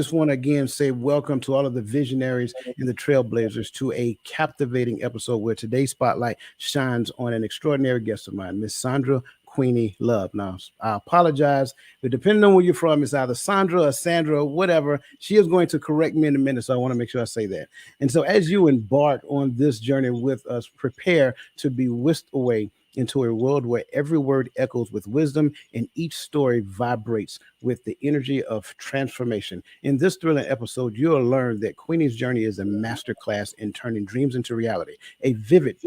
Just want to again say welcome to all of the visionaries and the trailblazers to a captivating episode where today's spotlight shines on an extraordinary guest of mine, Miss Sandra Queenie Love. Now, I apologize, but depending on where you're from, it's either Sandra or Sandra or whatever. She is going to correct me in a minute, so I want to make sure I say that. And so, as you embark on this journey with us, prepare to be whisked away into a world where every word echoes with wisdom and each story vibrates with the energy of transformation. In this thrilling episode, you'll learn that Queenie's journey is a masterclass in turning dreams into reality, a vivid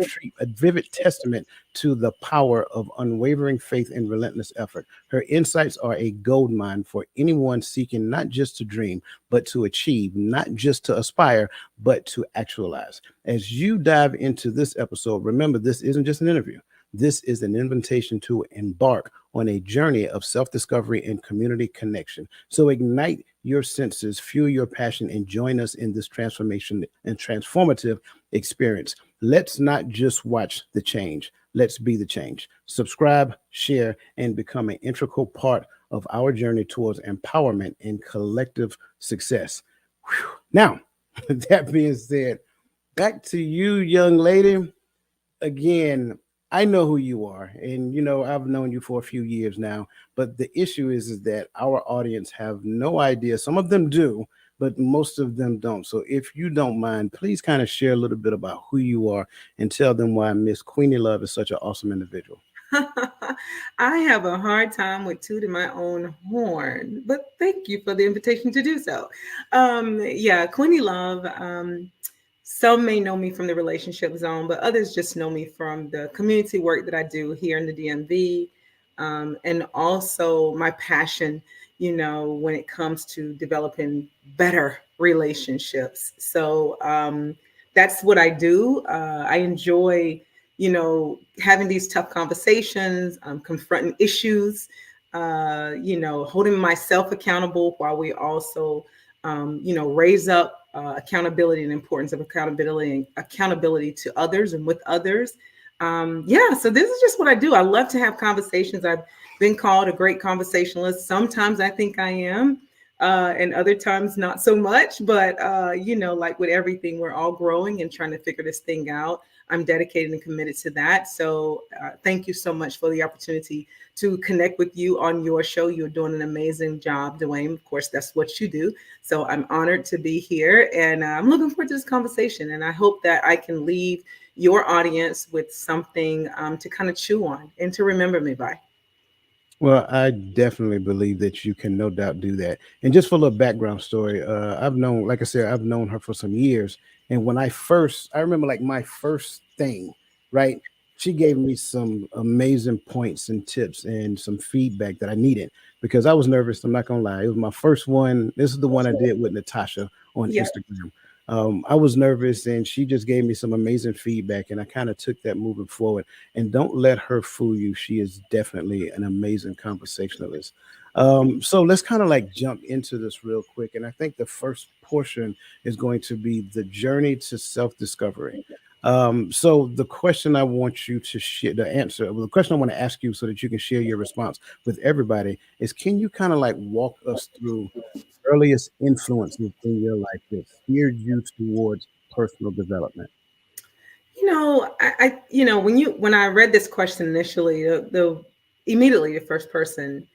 testament to the power of unwavering faith and relentless effort. Her insights are a goldmine for anyone seeking not just to dream, but to achieve, not just to aspire, but to actualize. As you dive into this episode, remember this isn't just an interview. This is an invitation to embark on a journey of self discovery and community connection. So ignite your senses, fuel your passion, and join us in this transformation and transformative experience. Let's not just watch the change, let's be the change. Subscribe, share, and become an integral part of our journey towards empowerment and collective success. Whew. Now, that being said, back to you, young lady. Again, I know who you are, and I've known you for a few years now. But the issue is that our audience have no idea. Some of them do, but most of them don't. So if you don't mind, please kind of share a little bit about who you are and tell them why Miss Queenie Love is such an awesome individual. I have a hard time with tooting my own horn, but thank you for the invitation to do so. Yeah, Queenie Love. Some may know me from the relationship zone, but others just know me from the community work that I do here in the DMV, and also my passion, when it comes to developing better relationships. So that's what I do. I enjoy, having these tough conversations, confronting issues, holding myself accountable while we also raise up accountability and importance of accountability to others and with others. Yeah, so this is just what I do. I love to have conversations. I've been called a great conversationalist. Sometimes I think I am, and other times not so much. But like with everything, we're all growing and trying to figure this thing out. I'm dedicated and committed to that. So thank you so much for the opportunity to connect with you on your show. You're doing an amazing job, Dwayne. Of course, that's what you do. So I'm honored to be here, and I'm looking forward to this conversation. And I hope that I can leave your audience with something to kind of chew on and to remember me by. Well, I definitely believe that you can no doubt do that. And just for a little background story, I've known, like I said, I've known her for some years. And I remember like my first thing, right? She gave me some amazing points and tips and some feedback that I needed because I was nervous. I'm not gonna lie. It was my first one. This is the one I did with Natasha on Yeah. Instagram. I was nervous and she just gave me some amazing feedback, and I kind of took that moving forward. And don't let her fool you. She is definitely an amazing conversationalist. So let's kind of like jump into this real quick. And I think the first portion is going to be the journey to self discovery. So the question I want you to share, the question I want to ask you so that you can share your response with everybody is, can you kind of like walk us through earliest influences in your life that steered you towards personal development? When I read this question initially, the immediately the first person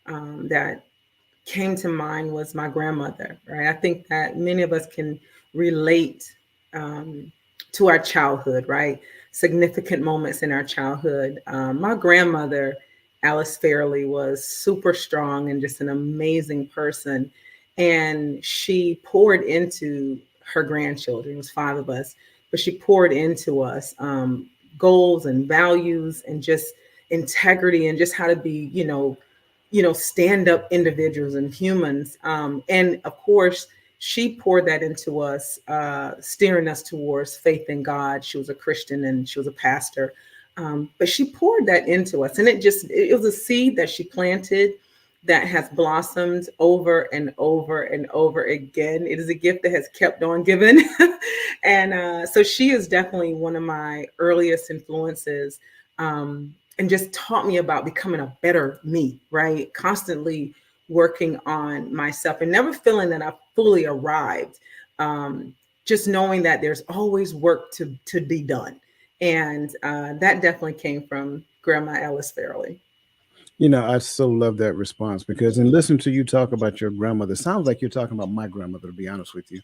that came to mind was my grandmother, right? I think that many of us can relate um, to our childhood, right? Significant moments in our childhood. My grandmother, Alice Fairley, was super strong and just an amazing person. And she poured into her grandchildren. It was five of us, but she poured into us goals and values and just integrity and just how to be, stand up individuals and humans. And of course, she poured that into us, steering us towards faith in God. She was a Christian and she was a pastor. But she poured that into us. And it was a seed that she planted that has blossomed over and over and over again. It is a gift that has kept on giving. And so she is definitely one of my earliest influences, and just taught me about becoming a better me, right? Constantly working on myself and never feeling that I fully arrived. Um, just knowing that there's always work to be done. And that definitely came from Grandma Ellis Fairley. I so love that response because in listening to you talk about your grandmother, sounds like you're talking about my grandmother, to be honest with you.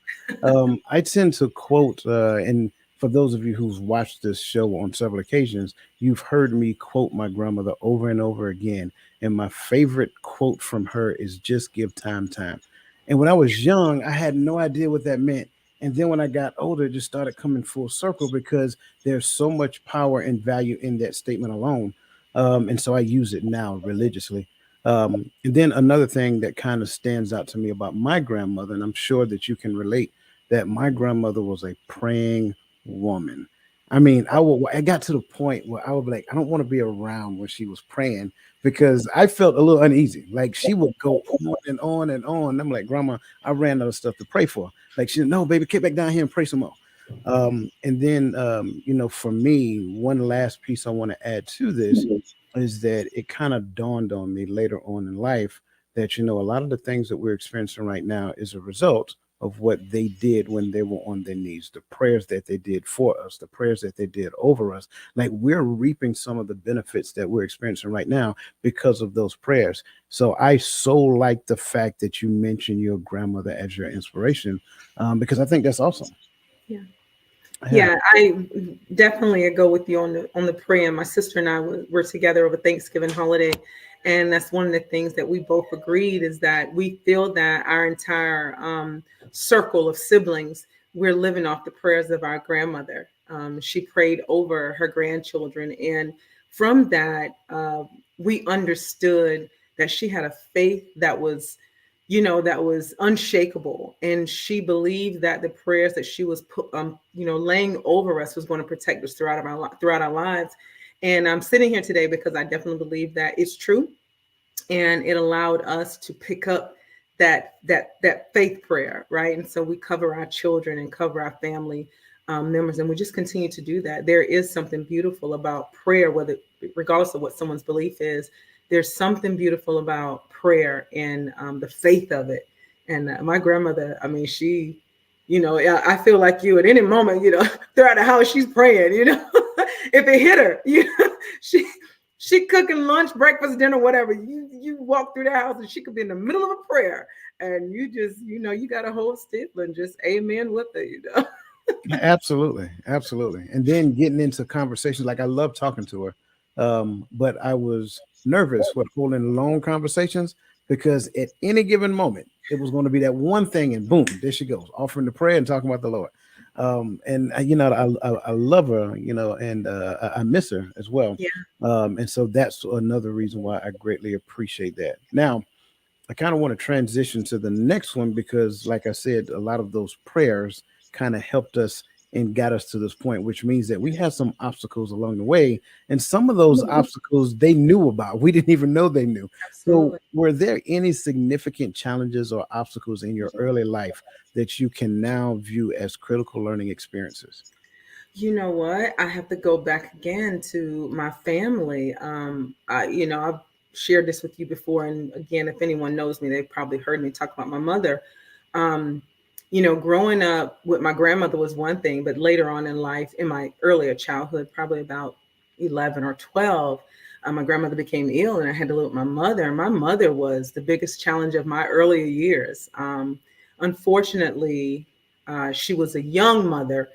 I tend to quote, and for those of you who've watched this show on several occasions, you've heard me quote my grandmother over and over again. And my favorite quote from her is just give time time. And when I was young, I had no idea what that meant. And then when I got older, it just started coming full circle because there's so much power and value in that statement alone, and so I use it now religiously. And then another thing that kind of stands out to me about my grandmother, and I'm sure that you can relate, that my grandmother was a praying woman. I mean, I got to the point where I would be like, I don't want to be around when she was praying because I felt a little uneasy. Like she would go on and on and on. And I'm like, Grandma, I ran out of stuff to pray for. Like she, no, baby, get back down here and pray some more. And then, for me, one last piece I want to add to this is that it kind of dawned on me later on in life that, a lot of the things that we're experiencing right now is a result of what they did when they were on their knees, the prayers that they did for us, the prayers that they did over us. Like we're reaping some of the benefits that we're experiencing right now because of those prayers. So I so like the fact that you mentioned your grandmother as your inspiration, because I think that's awesome. Yeah. Yeah. Yeah, I definitely go with you on the prayer. My sister and I were together over Thanksgiving holiday, and that's one of the things that we both agreed is that we feel that our entire circle of siblings, we're living off the prayers of our grandmother. She prayed over her grandchildren, and from that, we understood that she had a faith that was, that was unshakable. And she believed that the prayers that she was laying over us was going to protect us throughout our lives. And I'm sitting here today because I definitely believe that it's true. And it allowed us to pick up that faith prayer, right? And so we cover our children and cover our family members, and we just continue to do that. There is something beautiful about prayer, whether regardless of what someone's belief is. There's something beautiful about prayer and the faith of it. And my grandmother, I mean, she, I feel like you at any moment, throughout the house, she's praying, if it hit her, she she cooking lunch, breakfast, dinner, whatever. You walk through the house and she could be in the middle of a prayer, and you just, you got to hold still and just amen with her. Absolutely, absolutely. And then getting into conversations, like I love talking to her, but I was nervous with holding long conversations because at any given moment it was going to be that one thing, and boom, there she goes, offering the prayer and talking about the Lord. And I love her, and I miss her as well. Yeah. And so that's another reason why I greatly appreciate that. Now, I kind of want to transition to the next one because, like I said, a lot of those prayers kind of helped us and got us to this point, which means that we had some obstacles along the way. And some of those obstacles they knew about. We didn't even know they knew. So, Absolutely. were there any significant challenges or obstacles in your early life that you can now view as critical learning experiences? You know what? I have to go back again to my family. I've shared this with you before, and again, if anyone knows me, they've probably heard me talk about my mother. Um, Growing up with my grandmother was one thing, but later on in life, in my earlier childhood, probably about 11 or 12, my grandmother became ill, and I had to live with my mother. And my mother was the biggest challenge of my earlier years. Unfortunately, she was a young mother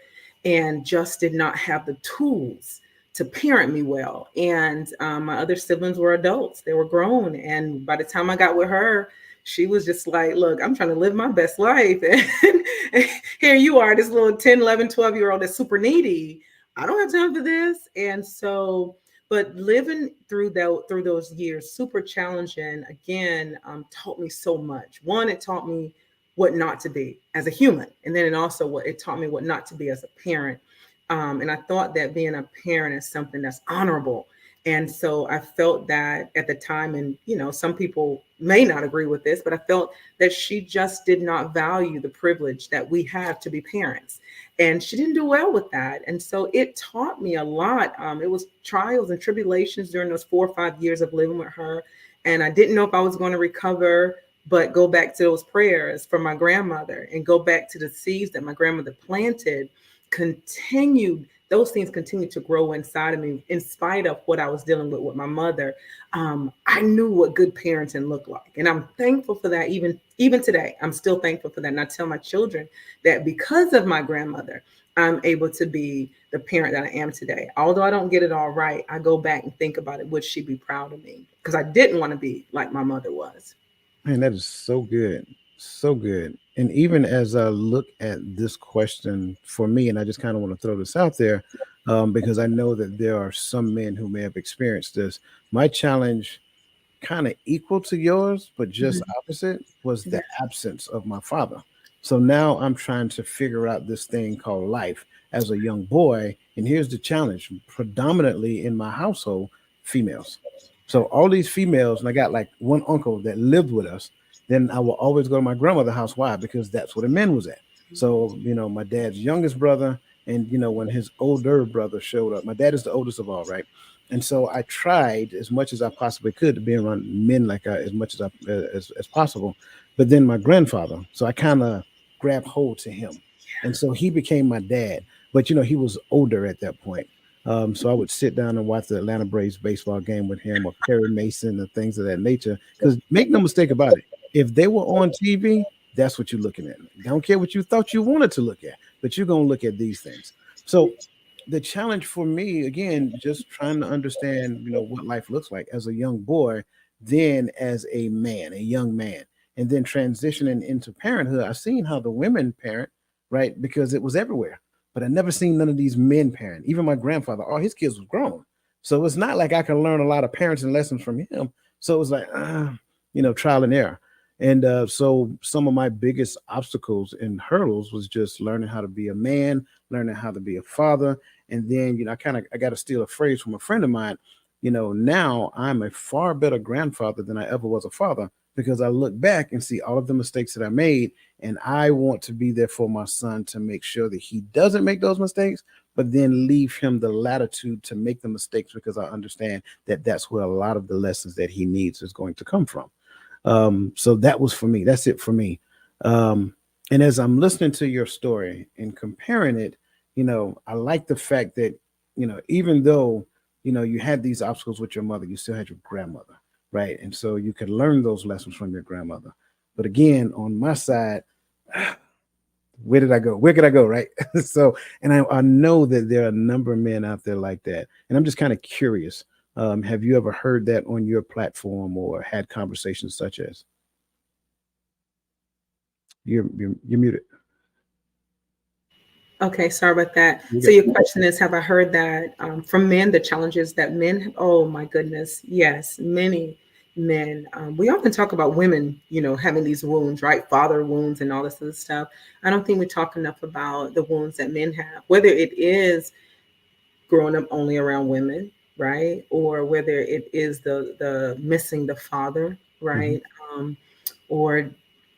and just did not have the tools to parent me well. And my other siblings were adults, they were grown. And by the time I got with her, she was just like, look, I'm trying to live my best life. And here you are, this little 10, 11, 12-year-old that's super needy. I don't have time for this. And so, but living through those years, super challenging, again, taught me so much. One, it taught me what not to be as a human. And then it taught me what not to be as a parent. And I thought that being a parent is something that's honorable. And so I felt that at the time, and some people may not agree with this, but I felt that she just did not value the privilege that we have to be parents. And she didn't do well with that. And so it taught me a lot. It was trials and tribulations during those 4 or 5 years of living with her. And I didn't know if I was going to recover. but go back to those prayers from my grandmother and go back to the seeds that my grandmother planted, continued, those things continue to grow inside of me in spite of what I was dealing with my mother. I knew what good parenting looked like, and I'm thankful for that. Even today, I'm still thankful for that. And I tell my children that because of my grandmother, I'm able to be the parent that I am today. Although I don't get it all right, I go back and think about it. Would she be proud of me? Because I didn't want to be like my mother was. Man, that is so good. So good. And even as I look at this question for me, and I just kind of want to throw this out there because I know that there are some men who may have experienced this. My challenge, kind of equal to yours, but just Mhm. opposite, was Yeah. the absence of my father. So now I'm trying to figure out this thing called life as a young boy. And here's the challenge: predominantly in my household, females. So all these females, and I got like one uncle that lived with us. Then I will always go to my grandmother's house. Why? Because that's where the men was at. So, my dad's youngest brother, and when his older brother showed up, my dad is the oldest of all, right? And so I tried as much as I possibly could to be around men like as much as possible. But then my grandfather, so I kind of grabbed hold to him, and so he became my dad. But he was older at that point. So I would sit down and watch the Atlanta Braves baseball game with him, or Perry Mason, and things of that nature. Because make no mistake about it, if they were on TV, that's what you're looking at. Don't care what you thought you wanted to look at, but you're gonna look at these things. So the challenge for me, again, just trying to understand what life looks like as a young boy, then as a man, a young man, and then transitioning into parenthood. I seen how the women parent, right? Because it was everywhere, but I never seen none of these men parent. Even my grandfather, all his kids was grown, so it's not like I can learn a lot of parenting lessons from him. So it was like trial and error. And so some of my biggest obstacles and hurdles was just learning how to be a man, learning how to be a father. And then, I got to steal a phrase from a friend of mine. Now I'm a far better grandfather than I ever was a father, because I look back and see all of the mistakes that I made. And I want to be there for my son to make sure that he doesn't make those mistakes, but then leave him the latitude to make the mistakes, because I understand that that's where a lot of the lessons that he needs is going to come from. So that was for me. That's it for me. And as I'm listening to your story and comparing it, I like the fact that, even though, you had these obstacles with your mother, you still had your grandmother, right? And so you could learn those lessons from your grandmother. But again, on my side, where did I go? Where could I go? Right. So, and I know that there are a number of men out there like that. And I'm just kind of curious. Have you ever heard that on your platform or had conversations such as you're muted? Okay, sorry about that. You So got- your question is, have I heard that from men, the challenges that men have? Oh my goodness, yes, many men. We often talk about women, having these wounds, right? Father wounds and all this other stuff. I don't think we talk enough about the wounds that men have, whether it is growing up only around women, right? Or whether it is the missing the father, Mhm. right? Um, or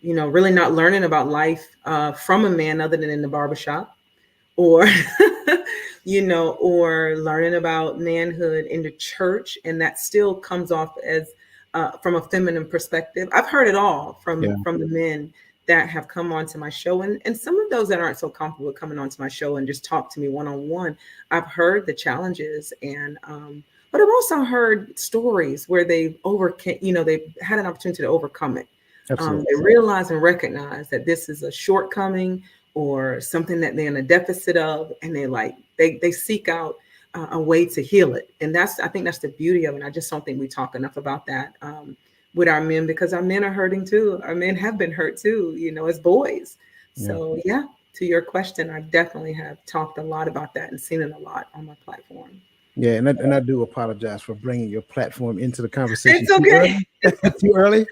really not learning about life from a man other than in the barbershop, or or learning about manhood in the church, and that still comes off as from a feminine perspective. I've heard it all Yeah. from the men that have come onto my show, and some of those that aren't so comfortable coming onto my show and just talk to me one on one. I've heard the challenges, and but I've also heard stories where they've overcame, they've had an opportunity to overcome it. Absolutely. They realize and recognize that this is a shortcoming or something that they're in a deficit of, and they seek out a way to heal it. And I think that's the beauty of it. I just don't think we talk enough about that with our men, because our men are hurting too. Our men have been hurt too, as boys. Yeah. So yeah, to your question, I definitely have talked a lot about that and seen it a lot on my platform. Yeah. And I do apologize for bringing your platform into the conversation It's too okay. early. Too early.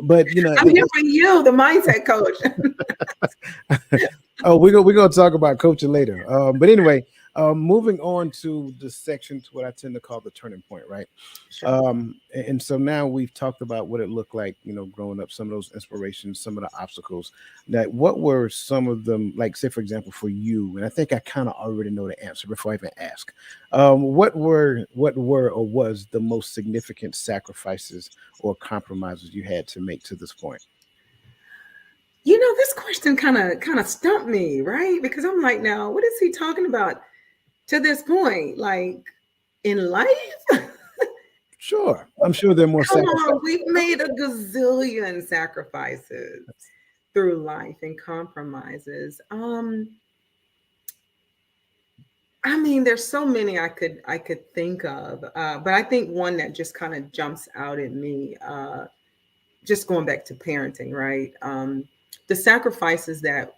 But I'm here for you, the mindset coach. oh, we're gonna talk about coaching later. But anyway, Moving on to the section to what I tend to call the turning point, right? Sure. And so now we've talked about what it looked like, growing up, some of those inspirations, some of the obstacles. That what were some of them, like say for example for you, and I think I kind of already know the answer before I even ask. What were or was the most significant sacrifices or compromises you had to make to this point? This question kind of stumped me, right? Because I'm like, now, what is he talking about to this point? Like in life? Sure, I'm sure there are more Come sacrifices. on, we've made a gazillion sacrifices through life and compromises. I mean, there's so many I could think of, but I think one that just kind of jumps out at me, just going back to parenting, right? The sacrifices that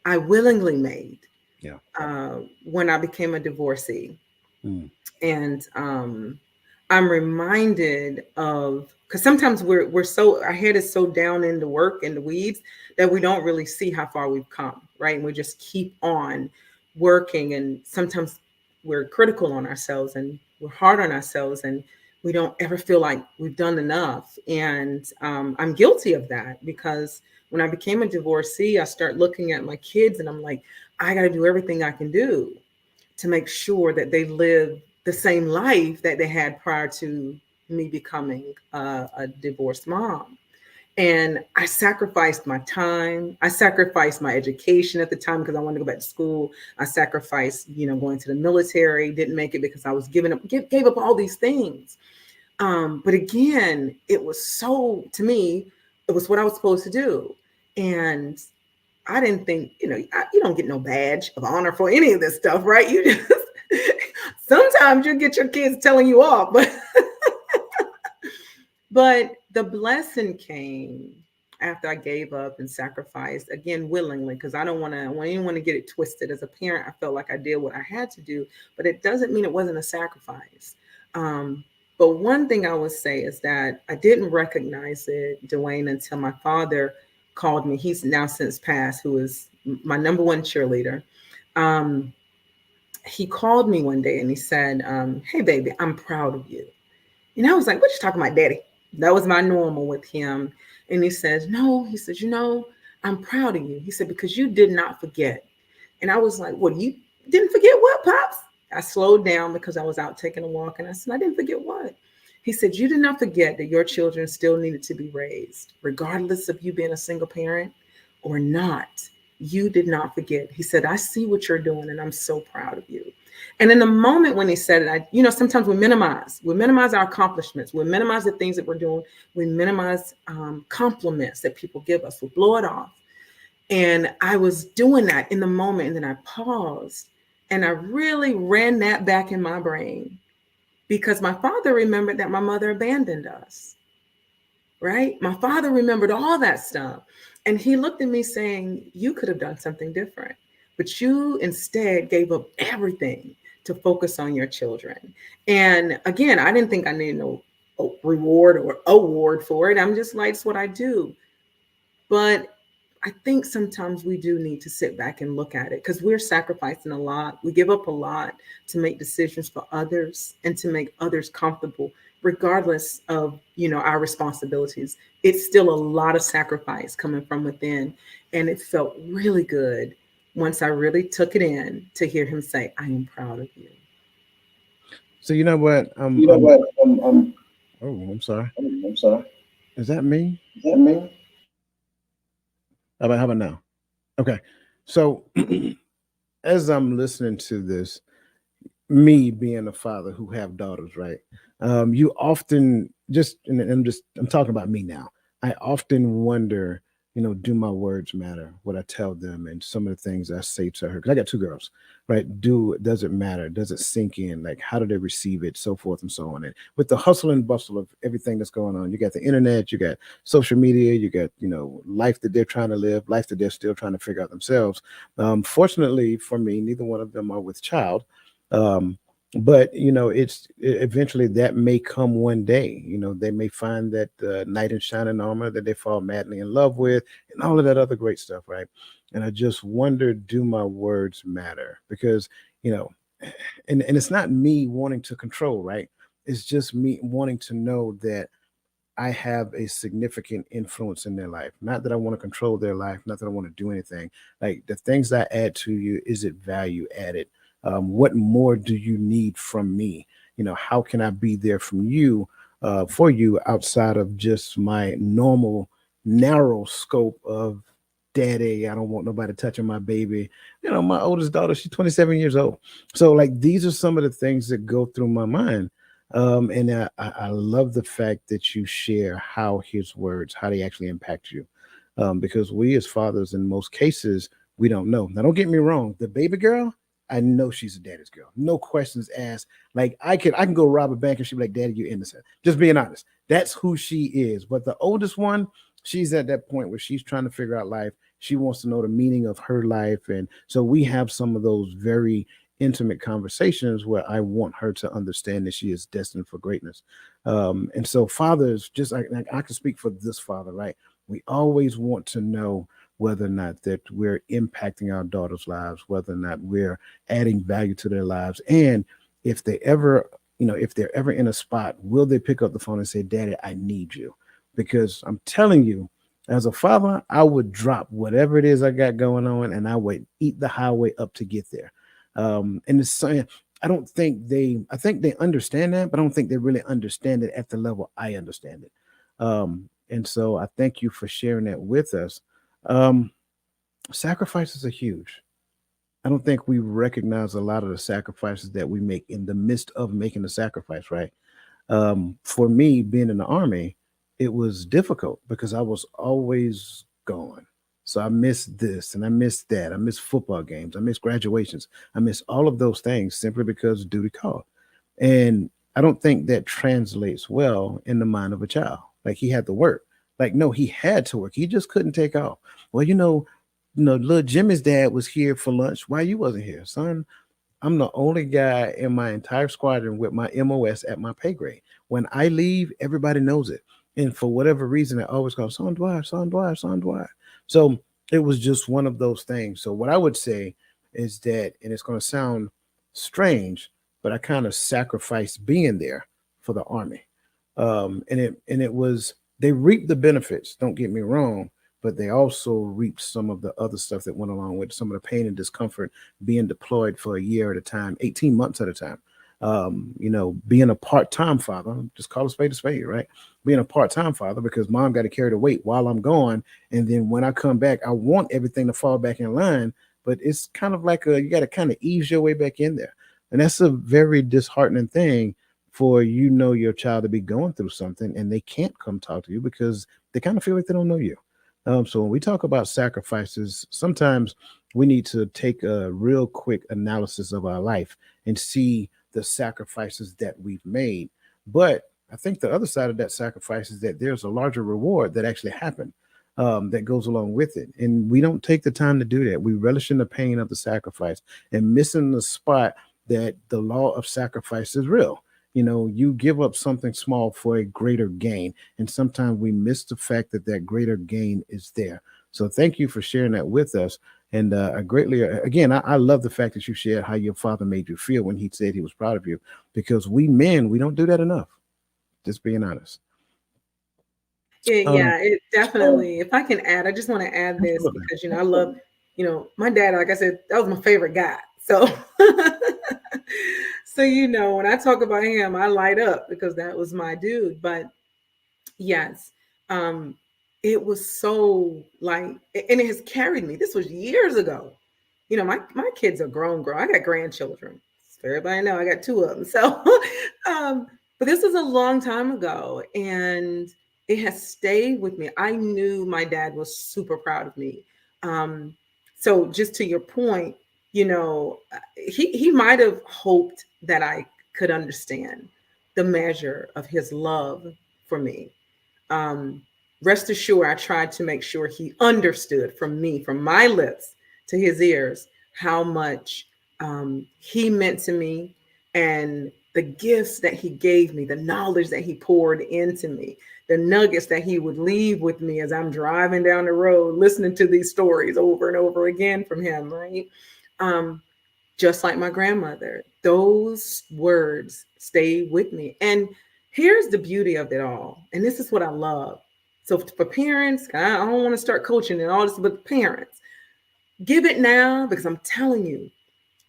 I willingly made Yeah. when I became a divorcee. Mm, And I'm reminded of, because sometimes we're so, our head is so down in the work and the weeds that we don't really see how far we've come, right? And we just keep on working, and sometimes we're critical on ourselves and we're hard on ourselves, and we don't ever feel like we've done enough. And I'm guilty of that, because when I became a divorcee, I start looking at my kids and I'm like, I got to do everything I can do to make sure that they live the same life that they had prior to me becoming a divorced mom. And I sacrificed my time. I sacrificed my education at the time because I wanted to go back to school. I sacrificed, going to the military. Didn't make it because I was gave up all these things. But again, it was so, to me, it was what I was supposed to do. And I didn't think, you don't get no badge of honor for any of this stuff, right? You just, sometimes you get your kids telling you off, but the blessing came after I gave up and sacrificed, again, willingly, because I don't want anyone to get it twisted. As a parent, I felt like I did what I had to do, but it doesn't mean it wasn't a sacrifice. Um, but one thing I would say is that I didn't recognize it, Dwayne, until my father called me. He's now since passed, who is my number one cheerleader. Um, he called me one day and he said, "Hey, baby, I'm proud of you." And I was like, "What you talking about, daddy?" That was my normal with him. And he says, "No," he says, "I'm proud of you." He said, "Because you did not forget." And I was like, "What, you didn't forget what, Pops?" I slowed down because I was out taking a walk. And I said, "I didn't forget what?" He said, "You did not forget that your children still needed to be raised, regardless of you being a single parent or not. You did not forget." He said, "I see what you're doing, and I'm so proud of you." And in the moment when he said it, sometimes we minimize our accomplishments, we minimize the things that we're doing, we minimize compliments that people give us, we blow it off. And I was doing that in the moment, and then I paused and I really ran that back in my brain, because my father remembered that my mother abandoned us, right? My father remembered all that stuff. And he looked at me saying, "You could have done something different, but you instead gave up everything to focus on your children." And again, I didn't think I needed no reward or award for it. I'm just like, it's what I do. But I think sometimes we do need to sit back and look at it, because we're sacrificing a lot. We give up a lot to make decisions for others and to make others comfortable, regardless of, our responsibilities. It's still a lot of sacrifice coming from within. And it felt really good once I really took it in to hear him say, "I am proud of you." So you know what? You know what? Oh, I'm sorry. I'm sorry. Is that me? Is that me? How about now? Okay. So as I'm listening to this, me being a father who have daughters, right? You often and I'm talking about me now. I often wonder, do my words matter? What I tell them, and some of the things I say to her, because I got two girls, right? Does it matter? Does it sink in? Like, how do they receive it? So forth and so on. And with the hustle and bustle of everything that's going on, you got the internet, you got social media, you got life that they're trying to live, life that they're still trying to figure out themselves. Fortunately for me, neither one of them are with child. Um, but eventually that may come one day. They may find that knight in shining armor that they fall madly in love with, and all of that other great stuff, right? And I just wonder, do my words matter? Because you know, and it's not me wanting to control, right? It's just me wanting to know that I have a significant influence in their life. Not that I want to control their life, not that I want to do anything. Like the things I add to you, is it value added? What more do you need from me? How can I be there from you, for you, outside of just my normal, narrow scope of daddy? I don't want nobody touching my baby. My oldest daughter, she's 27 years old. So, like, these are some of the things that go through my mind. And I love the fact that you share how his words, how they actually impact you. Because we as fathers, in most cases, we don't know. Now, don't get me wrong. The baby girl, I know she's a daddy's girl. No questions asked. Like I can go rob a bank and she'll be like, "Daddy, you're innocent." Just being honest. That's who she is. But the oldest one, she's at that point where she's trying to figure out life. She wants to know the meaning of her life. And so we have some of those very intimate conversations where I want her to understand that she is destined for greatness. And so fathers, just like I can speak for this father, right? We always want to know whether or not that we're impacting our daughters' lives, whether or not we're adding value to their lives. And if they ever, if they're ever in a spot, will they pick up the phone and say, "Daddy, I need you"? Because I'm telling you, as a father, I would drop whatever it is I got going on and I would eat the highway up to get there. And it's I think they understand that, but I don't think they really understand it at the level I understand it. And so I thank you for sharing that with us. Um, Sacrifices are huge. I don't think we recognize a lot of the sacrifices that we make in the midst of making the sacrifice, right? For me, being in the army, it was difficult because I was always gone. So I missed this and I missed that. I missed football games. I missed graduations. I missed all of those things simply because duty called. And I don't think that translates well in the mind of a child. Like he had to work. Like, no, he had to work. He just couldn't take off. Well, little Jimmy's dad was here for lunch. Why you wasn't here, son? I'm the only guy in my entire squadron with my MOS at my pay grade. When I leave, everybody knows it. And for whatever reason, I always call Son Dwyer, Son Dwyer, Son Dwyer. So it was just one of those things. So what I would say is that, and it's going to sound strange, but I kind of sacrificed being there for the army. And it was, they reaped the benefits. Don't get me wrong, but they also reaped some of the other stuff that went along with some of the pain and discomfort being deployed for a year at a time, 18 months at a time. Being a part-time father, just call a spade, right? Being a part-time father because mom got to carry the weight while I'm gone. And then when I come back, I want everything to fall back in line, but it's kind of like you got to kind of ease your way back in there. And that's a very disheartening thing for your child to be going through something and they can't come talk to you because they kind of feel like they don't know you. So when we talk about sacrifices, sometimes we need to take a real quick analysis of our life and see the sacrifices that we've made. But I think the other side of that sacrifice is that there's a larger reward that actually happened, that goes along with it. And we don't take the time to do that. We relish in the pain of the sacrifice and missing the spot that the law of sacrifice is real. You give up something small for a greater gain. And sometimes we miss the fact that that greater gain is there. So thank you for sharing that with us. And I greatly, again, I love the fact that you shared how your father made you feel when he said he was proud of you, because we men, we don't do that enough. Just being honest. Um, Yeah, it so, definitely. If I can add, I just want to add this absolutely. because I love, my dad. Like I said, that was my favorite guy. So, so when I talk about him, I light up because that was my dude. But yes, um, it was so like, and it has carried me. This was years ago. My kids are grown. I got grandchildren. So everybody know I got two of them. So, but this was a long time ago, and it has stayed with me. I knew my dad was super proud of me. Um, so just to your point, he might have hoped that I could understand the measure of his love for me. um, Rest assured, I tried to make sure he understood from me, from my lips to his ears, how much he meant to me and the gifts that he gave me, the knowledge that he poured into me, the nuggets that he would leave with me as I'm driving down the road, listening to these stories over and over again from him, right? Um, just like my grandmother. Those words stay with me. And here's the beauty of it all. And this is what I love. So for parents, I don't want to start coaching and all this, but parents, give it now, because I'm telling you,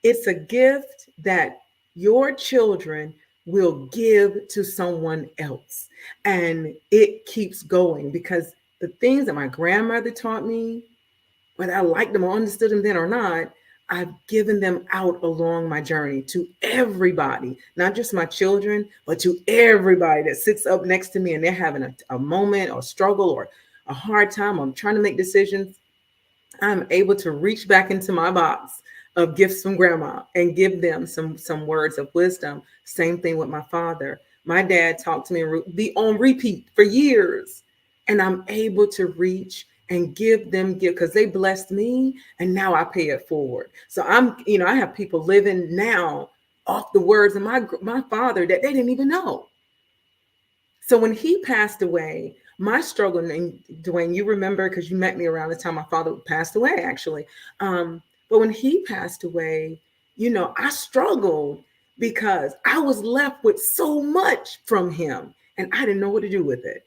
it's a gift that your children will give to someone else. And it keeps going, because the things that my grandmother taught me, whether I liked them or understood them then or not, I've given them out along my journey to everybody, not just my children, but to everybody that sits up next to me and they're having a moment or struggle or a hard time. I'm trying to make decisions. I'm able to reach back into my box of gifts from grandma and give them some words of wisdom. Same thing with my father. My dad talked to me and be on repeat for years, and I'm able to reach and give them gift because they blessed me, and now I pay it forward. So I have people living now off the words of my father that they didn't even know. So when he passed away, my struggle, and Dwayne, you remember because you met me around the time my father passed away, actually. But when he passed away, I struggled because I was left with so much from him and I didn't know what to do with it.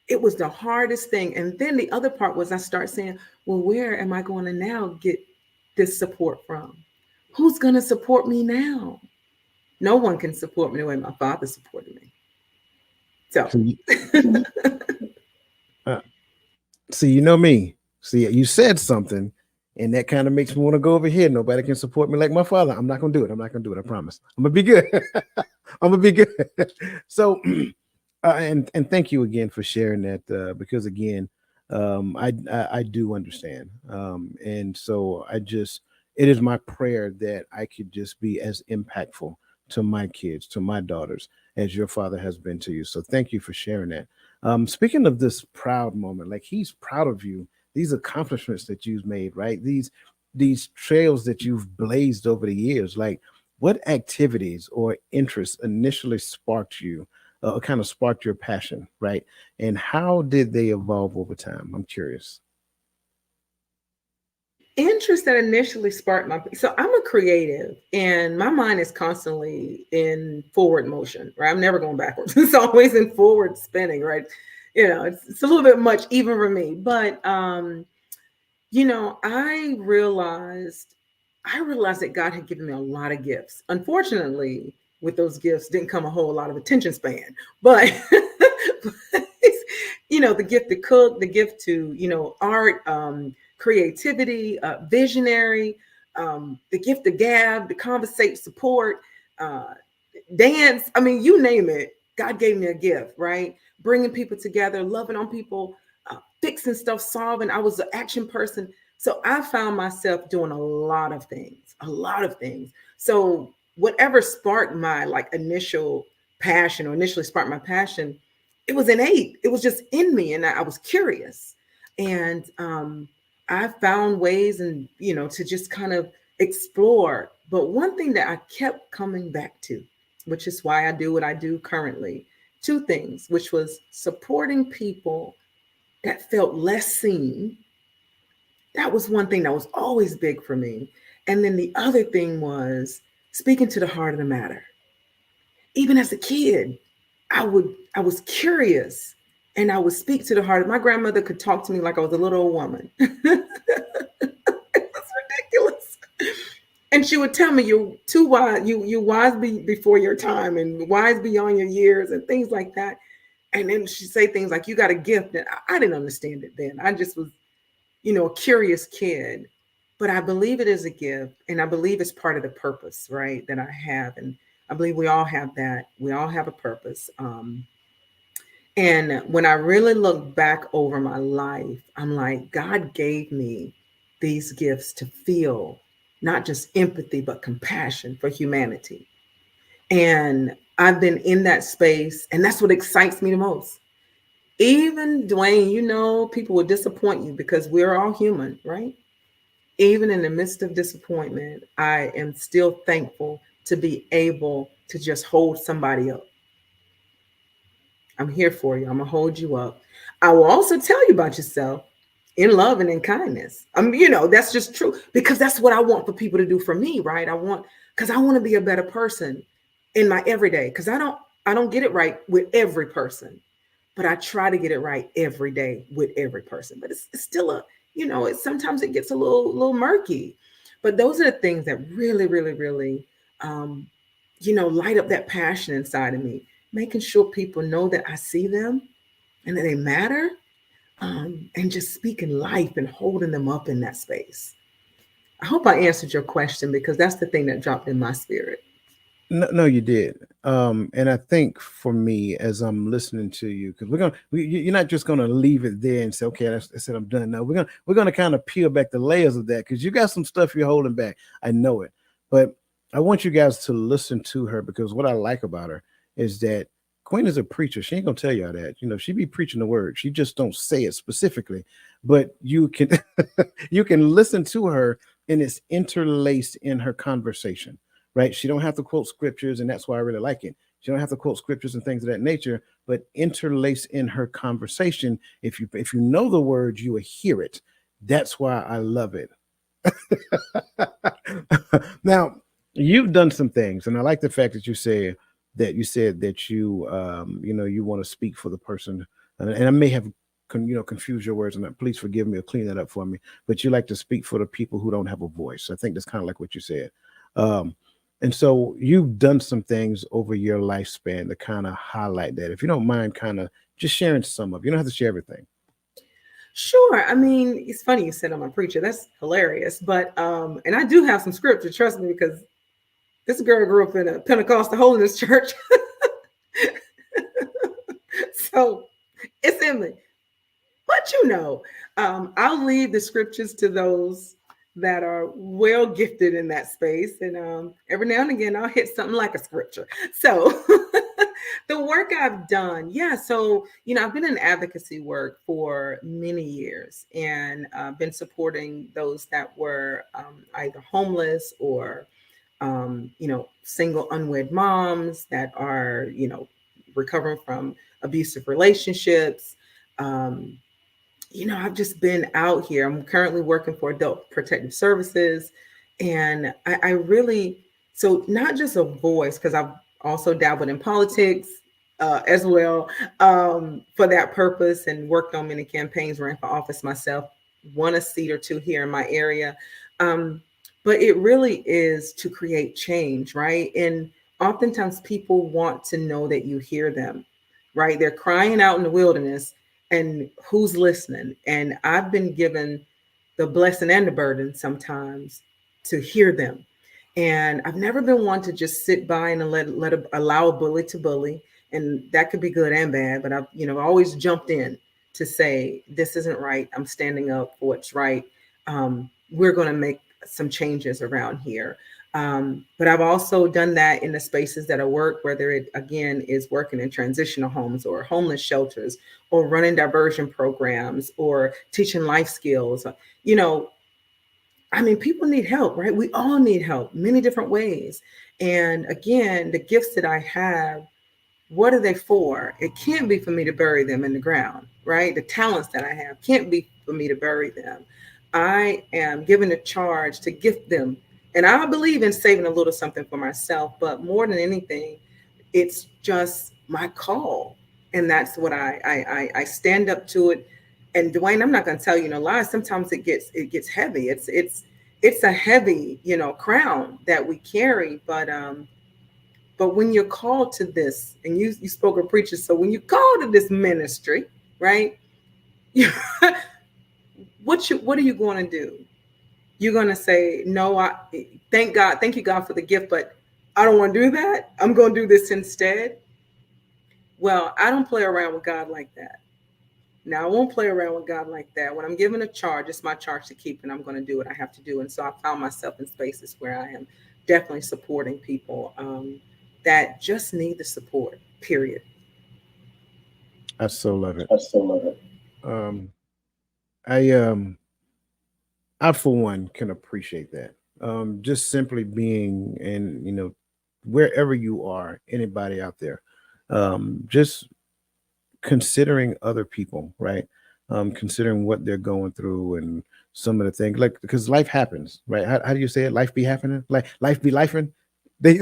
It was the hardest thing. And then the other part was I start saying, well, where am I going to now get this support from? Who's going to support me now? No one can support me the way my father supported me. So So uh, see, you know me. See, you said something, and that kind of makes me want to go over here. Nobody can support me like my father. I'm not gonna do it. I'm not gonna do it. I promise. I'm gonna be good. I'm gonna be good. So, and thank you again for sharing that. Because again, I do understand. And so it is my prayer that I could just be as impactful to my kids, to my daughters, as your father has been to you. So thank you for sharing that. Speaking of this proud moment, like he's proud of you, these accomplishments that you've made, right? These trails that you've blazed over the years, like what activities or interests initially sparked you, kind of sparked your passion, right? And how did they evolve over time? I'm curious. interest that initially sparked so I'm a creative and my mind is constantly in forward motion, right? I'm never going backwards. It's always in forward spinning, right? It's a little bit much even for me, but I realized that God had given me a lot of gifts. Unfortunately, with those gifts didn't come a whole lot of attention span, but the gift to cook, the gift to art, creativity, visionary, the gift to gab, to conversate, support, uh, dance. I mean, you name it. God gave me a gift, right? Bringing people together, loving on people, fixing stuff, solving. I was an action person. So I found myself doing a lot of things, a lot of things. So whatever sparked my initial passion or initially sparked my passion, it was innate. It was just in me. And I was curious. And I found ways to just kind of explore. But one thing that I kept coming back to, which is why I do what I do currently, two things, which was supporting people that felt less seen. That was one thing that was always big for me. And then the other thing was speaking to the heart of the matter. Even as a kid, I was curious and I would speak to the heart. My grandmother could talk to me like I was a little old woman. It was ridiculous. And she would tell me you're too wise, you wise before your time and wise beyond your years and things like that. And then she'd say things like you got a gift that I didn't understand it then. I just was a curious kid, but I believe it is a gift and I believe it's part of the purpose, right, that I have. And I believe we all have that. We all have a purpose. And when I really look back over my life, I'm like, God gave me these gifts to feel not just empathy, but compassion for humanity. And I've been in that space, and that's what excites me the most. Even Dwayne, people will disappoint you because we're all human, right? Even in the midst of disappointment, I am still thankful to be able to just hold somebody up. I'm here for you. I'm going to hold you up. I will also tell you about yourself. in love and in kindness. That's just true because that's what I want for people to do for me, right? Because I want to be a better person in my everyday. Because I don't get it right with every person, but I try to get it right every day with every person. But it's still sometimes it gets a little murky. But those are the things that really, really, really, um, light up that passion inside of me, making sure people know that I see them and that they matter, and just speaking life and holding them up in that space. I hope I answered your question because that's the thing that dropped in my spirit. No, no, you did. And I think for me, as I'm listening to you, because you're not just gonna leave it there and say, okay, I said I'm done. Now we're gonna kind of peel back the layers of that because you got some stuff you're holding back. I know it, but I want you guys to listen to her because what I like about her is that Queen is a preacher. She ain't gonna tell y'all that. She be preaching the word. She just don't say it specifically, but you can you can listen to her and it's interlaced in her conversation, right? She don't have to quote scriptures, and that's why I really like it. She don't have to quote scriptures and things of that nature, but interlace in her conversation. If you know the words, you will hear it. That's why I love it. Now, you've done some things, and I like the fact that you said that you want to speak for the person, and I may have confused your words, and please forgive me or clean that up for me. But you like to speak for the people who don't have a voice. I think that's kind of like what you said. Um, and so you've done some things over your lifespan to kind of highlight that. If you don't mind, kind of just sharing some of. You don't have to share everything. Sure. I mean, it's funny you said I'm a preacher. That's hilarious. But and I do have some scripture, trust me, because this girl grew up in a Pentecostal holiness church. So it's in me. But I'll leave the scriptures to those that are well gifted in that space. And every now and again, I'll hit something like a scripture. So the work I've done, yeah. So, I've been in advocacy work for many years and been supporting those that were either homeless or, single unwed moms that are, recovering from abusive relationships. Um, I've just been out here. I'm currently working for Adult Protective Services. And I really, so not just a voice, because I've also dabbled in politics as well, for that purpose and worked on many campaigns, ran for office myself, won a seat or two here in my area. Um, but it really is to create change, right? And oftentimes people want to know that you hear them, right? They're crying out in the wilderness and who's listening? And I've been given the blessing and the burden sometimes to hear them. And I've never been one to just sit by and allow a bully to bully, and that could be good and bad. But I've always jumped in to say this isn't right. I'm standing up for what's right. We're going to make some changes around here. But I've also done that in the spaces that I work, whether it again is working in transitional homes or homeless shelters or running diversion programs or teaching life skills. You know, I mean, people need help, right? We all need help, many different ways. And again, the gifts that I have, what are they for? It can't be for me to bury them in the ground, right? The talents that I have can't be for me to bury them. I am given a charge to gift them. And I believe in saving a little something for myself, but more than anything, it's just my call. And that's what I stand up to it. And Dwayne, I'm not gonna tell you no lies. Sometimes it gets heavy. It's a heavy, crown that we carry, but when you're called to this, and you spoke of preachers, so when you call to this ministry, right? You, what are you going to do? You're going to say, no, I thank you God for the gift, but I don't want to do that. I'm going to do this instead. Well, I don't play around with God like that. Now I won't play around with God like that. When I'm given a charge, it's my charge to keep, and I'm going to do what I have to do. And so I found myself in spaces where I am definitely supporting people that just need the support. Period. I so love it. I so love it. Um, I for one can appreciate that. Just simply being in, wherever you are, anybody out there, just considering other people, right? considering what they're going through and some of the things, like, because life happens, right? How do you say it? Life be happening, like life be lifing. They,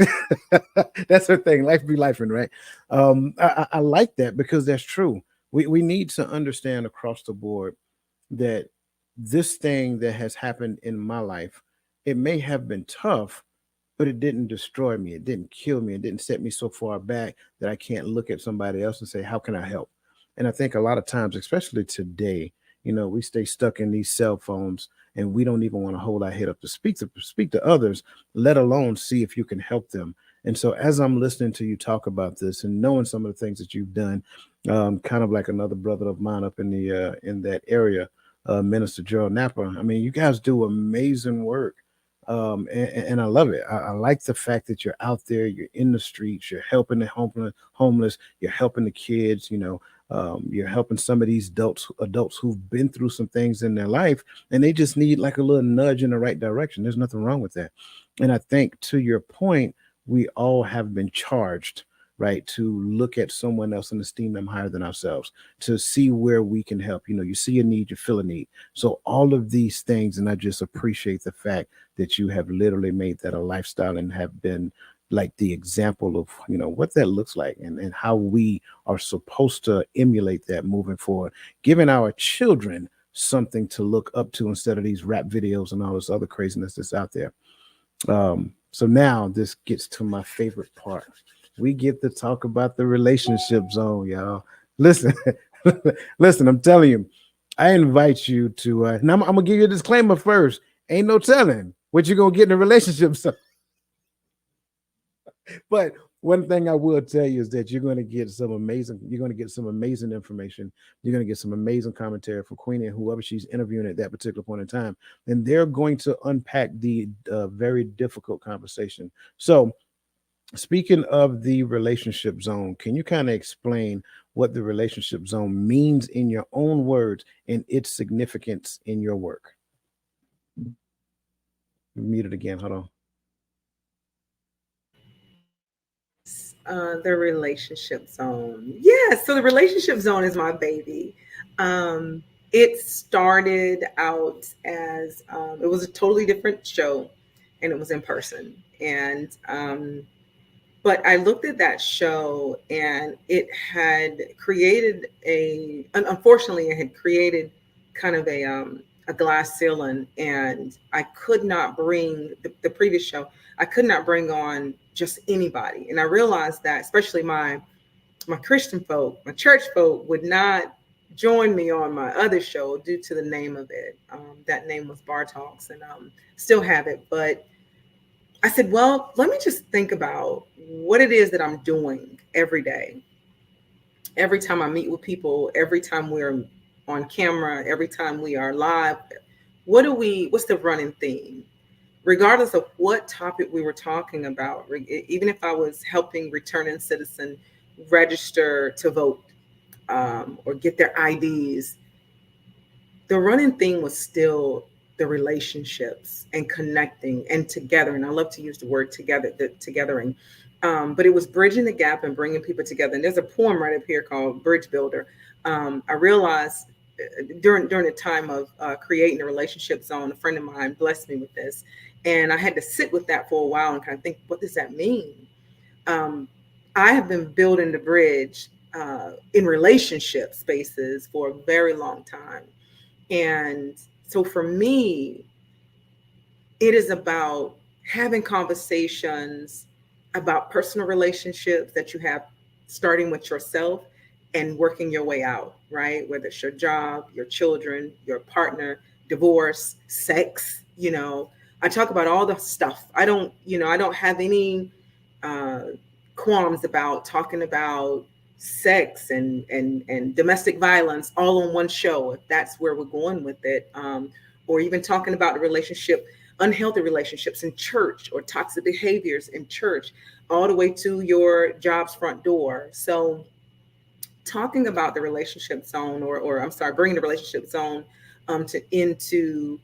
that's her thing. Life be lifing, right? I like that because that's true. We need to understand across the board that this thing that has happened in my life, it may have been tough, but it didn't destroy me. It didn't kill me. It didn't set me so far back that I can't look at somebody else and say, how can I help? And I think a lot of times, especially today, we stay stuck in these cell phones and we don't even want to hold our head up to speak to others, let alone see if you can help them. And so as I'm listening to you talk about this and knowing some of the things that you've done, kind of like another brother of mine up in that area, Minister Gerald Napa. I mean, you guys do amazing work, and I love it. I like the fact that you're out there, you're in the streets, you're helping the homeless, you're helping the kids. You're helping some of these adults who've been through some things in their life, and they just need like a little nudge in the right direction. There's nothing wrong with that. And I think to your point, we all have been charged, right, to look at someone else and esteem them higher than ourselves, to see where we can help. You see a need, you feel a need. So all of these things, and I just appreciate the fact that you have literally made that a lifestyle and have been like the example of what that looks like, and how we are supposed to emulate that moving forward, giving our children something to look up to instead of these rap videos and all this other craziness that's out there. So now this gets to my favorite part. We get to talk about the relationship zone, y'all. Listen, listen, I'm telling you, I invite you to, now I'm gonna give you a disclaimer first. Ain't no telling what you're gonna get in a relationship. So, but one thing I will tell you is that you're going to get some amazing information. You're going to get some amazing commentary from Queenie and whoever she's interviewing at that particular point in time. And they're going to unpack the very difficult conversation. So, speaking of the relationship zone, can you kind of explain what the relationship zone means in your own words and its significance in your work? Mute it again. Hold on. The relationship zone. Yeah, so the relationship zone is my baby. Um, it started out as it was a totally different show, and it was in person. And but I looked at that show, and it had created unfortunately, it had created kind of a glass ceiling, and I could not bring the previous show. I could not bring on just anybody, and I realized that, especially my Christian folk, my church folk, would not join me on my other show due to the name of it. That name was Bar Talks, and still have it, but I said, well, let me just think about what it is that I'm doing every day. Every time I meet with people, every time we're on camera, every time we are live, what's the running theme? Regardless of what topic we were talking about, even if I was helping returning citizen register to vote, or get their IDs, the running theme was still the relationships and connecting and together. And I love to use the word together, the togethering. But it was bridging the gap and bringing people together. And there's a poem right up here called Bridge Builder. I realized during the time of creating a relationship zone, a friend of mine blessed me with this. And I had to sit with that for a while and kind of think, what does that mean? Um, I have been building the bridge in relationship spaces for a very long time. And so for me, it is about having conversations about personal relationships that you have, starting with yourself and working your way out, right? Whether it's your job, your children, your partner, divorce, sex, I talk about all the stuff. I don't have any uh, qualms about talking about sex and domestic violence all on one show, if that's where we're going with it, or even talking about the relationship, unhealthy relationships in church, or toxic behaviors in church, all the way to your job's front door. So talking about the relationship zone, or I'm sorry, bringing the relationship zone to into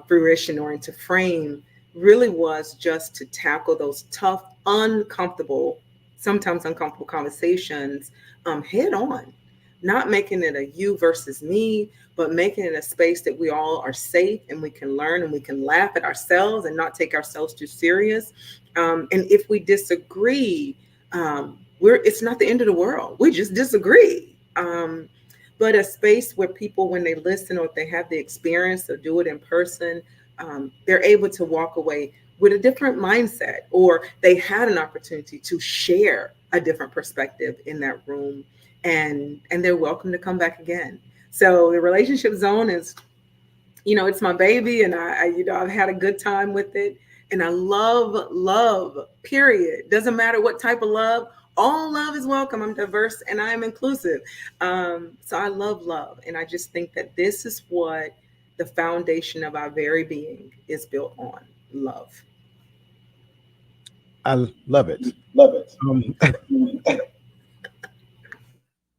fruition, or into frame, really was just to tackle those tough, uncomfortable, sometimes uncomfortable conversations head on. not making it a you versus me, but making it a space that we all are safe and we can learn and we can laugh at ourselves and not take ourselves too serious. And if we disagree, it's not the end of the world. We just disagree. But a space where people, when they listen or if they have the experience or do it in person, they're able to walk away with a different mindset, or they had an opportunity to share a different perspective in that room, and they're welcome to come back again. So the relationship zone is, it's my baby, and I've had a good time with it, and I love love. Period. Doesn't matter what type of love. All love is welcome. I'm diverse and I am inclusive. So I love love, and I just think that this is what the foundation of our very being is built on: love. I love it. Love it. Um,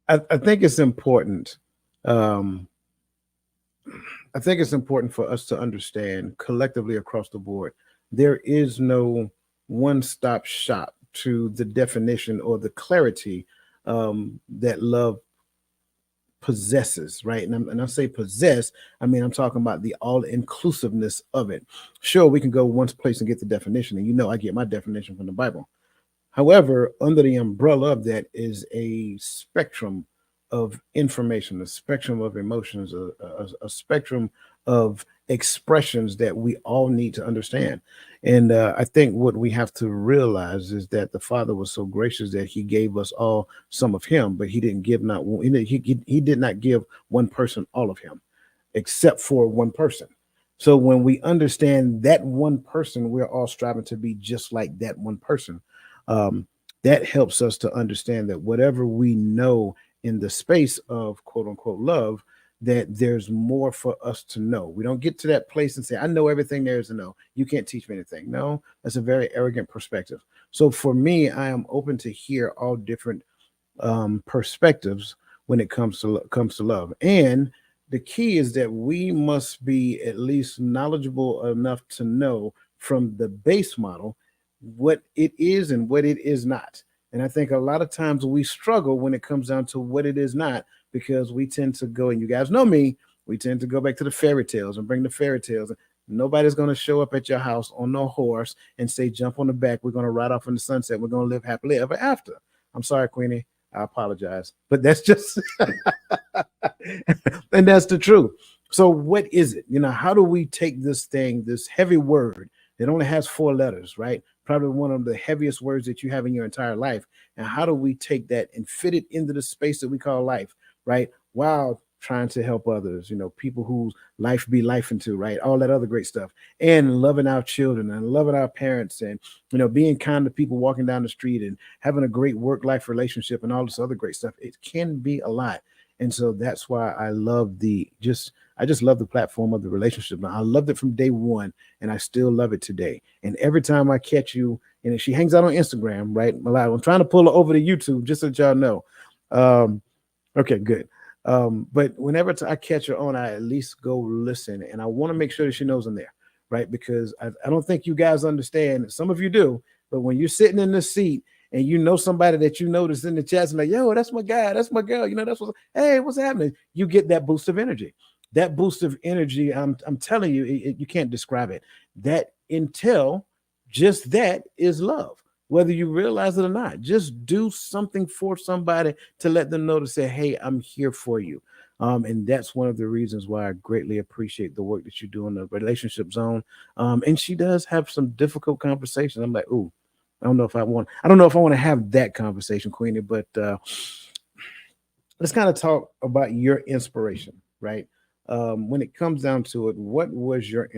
I think it's important. Um, I think it's important for us to understand collectively across the board. There is no one-stop shop to the definition or the clarity that love possesses, right? And I say possess, I mean, I'm talking about the all inclusiveness of it. Sure, we can go one place and get the definition, and I get my definition from the Bible. However, under the umbrella of that is a spectrum of information, a spectrum of emotions, a spectrum of expressions that we all need to understand. And I think what we have to realize is that the Father was so gracious that He gave us all some of Him, but He didn't give not one. He did not give one person all of Him, except for one person. So when we understand that one person, we're all striving to be just like that one person. Um, that helps us to understand that whatever we know in the space of quote unquote love, that there's more for us to know. We don't get to that place and say, I know everything there is to know. You can't teach me anything. No, that's a very arrogant perspective. So for me, I am open to hear all different perspectives when it comes to love. And the key is that we must be at least knowledgeable enough to know from the base model what it is and what it is not. And I think a lot of times we struggle when it comes down to what it is not, because we tend to go, and you guys know me, we tend to go back to the fairy tales and bring the fairy tales. Nobody's going to show up at your house on no horse and say, jump on the back. We're going to ride off in the sunset. We're going to live happily ever after. I'm sorry, Queenie. I apologize. But that's just, and that's the truth. So, what is it? How do we take this thing, this heavy word that only has 4 letters, right? Probably one of the heaviest words that you have in your entire life. And how do we take that and fit it into the space that we call life, right? While trying to help others, people whose life be life into, right? All that other great stuff. And loving our children and loving our parents, and, being kind to people walking down the street, and having a great work-life relationship and all this other great stuff. It can be a lot. And so that's why I just love the platform of the relationship. I loved it from day one, and I still love it today. And every time I catch you, and she hangs out on Instagram, right? I'm trying to pull her over to YouTube just so that y'all know. Okay, good. But whenever I catch her on, I at least go listen, and I want to make sure that she knows I'm there, right? Because I don't think you guys understand. Some of you do, but when you're sitting in the seat and somebody that you notice in the chat, and like, yo, that's my guy, that's my girl, hey, what's happening? You get that boost of energy. That boost of energy, I'm telling you, you can't describe it. That intel, just that is love, whether you realize it or not. Just do something for somebody to let them know, to say, hey, I'm here for you. And that's one of the reasons why I greatly appreciate the work that you do in the relationship zone. And she does have some difficult conversations. I'm like, ooh, I don't know if I want to have that conversation, Queenie, but let's kind of talk about your inspiration, right? When it comes down to it, what was your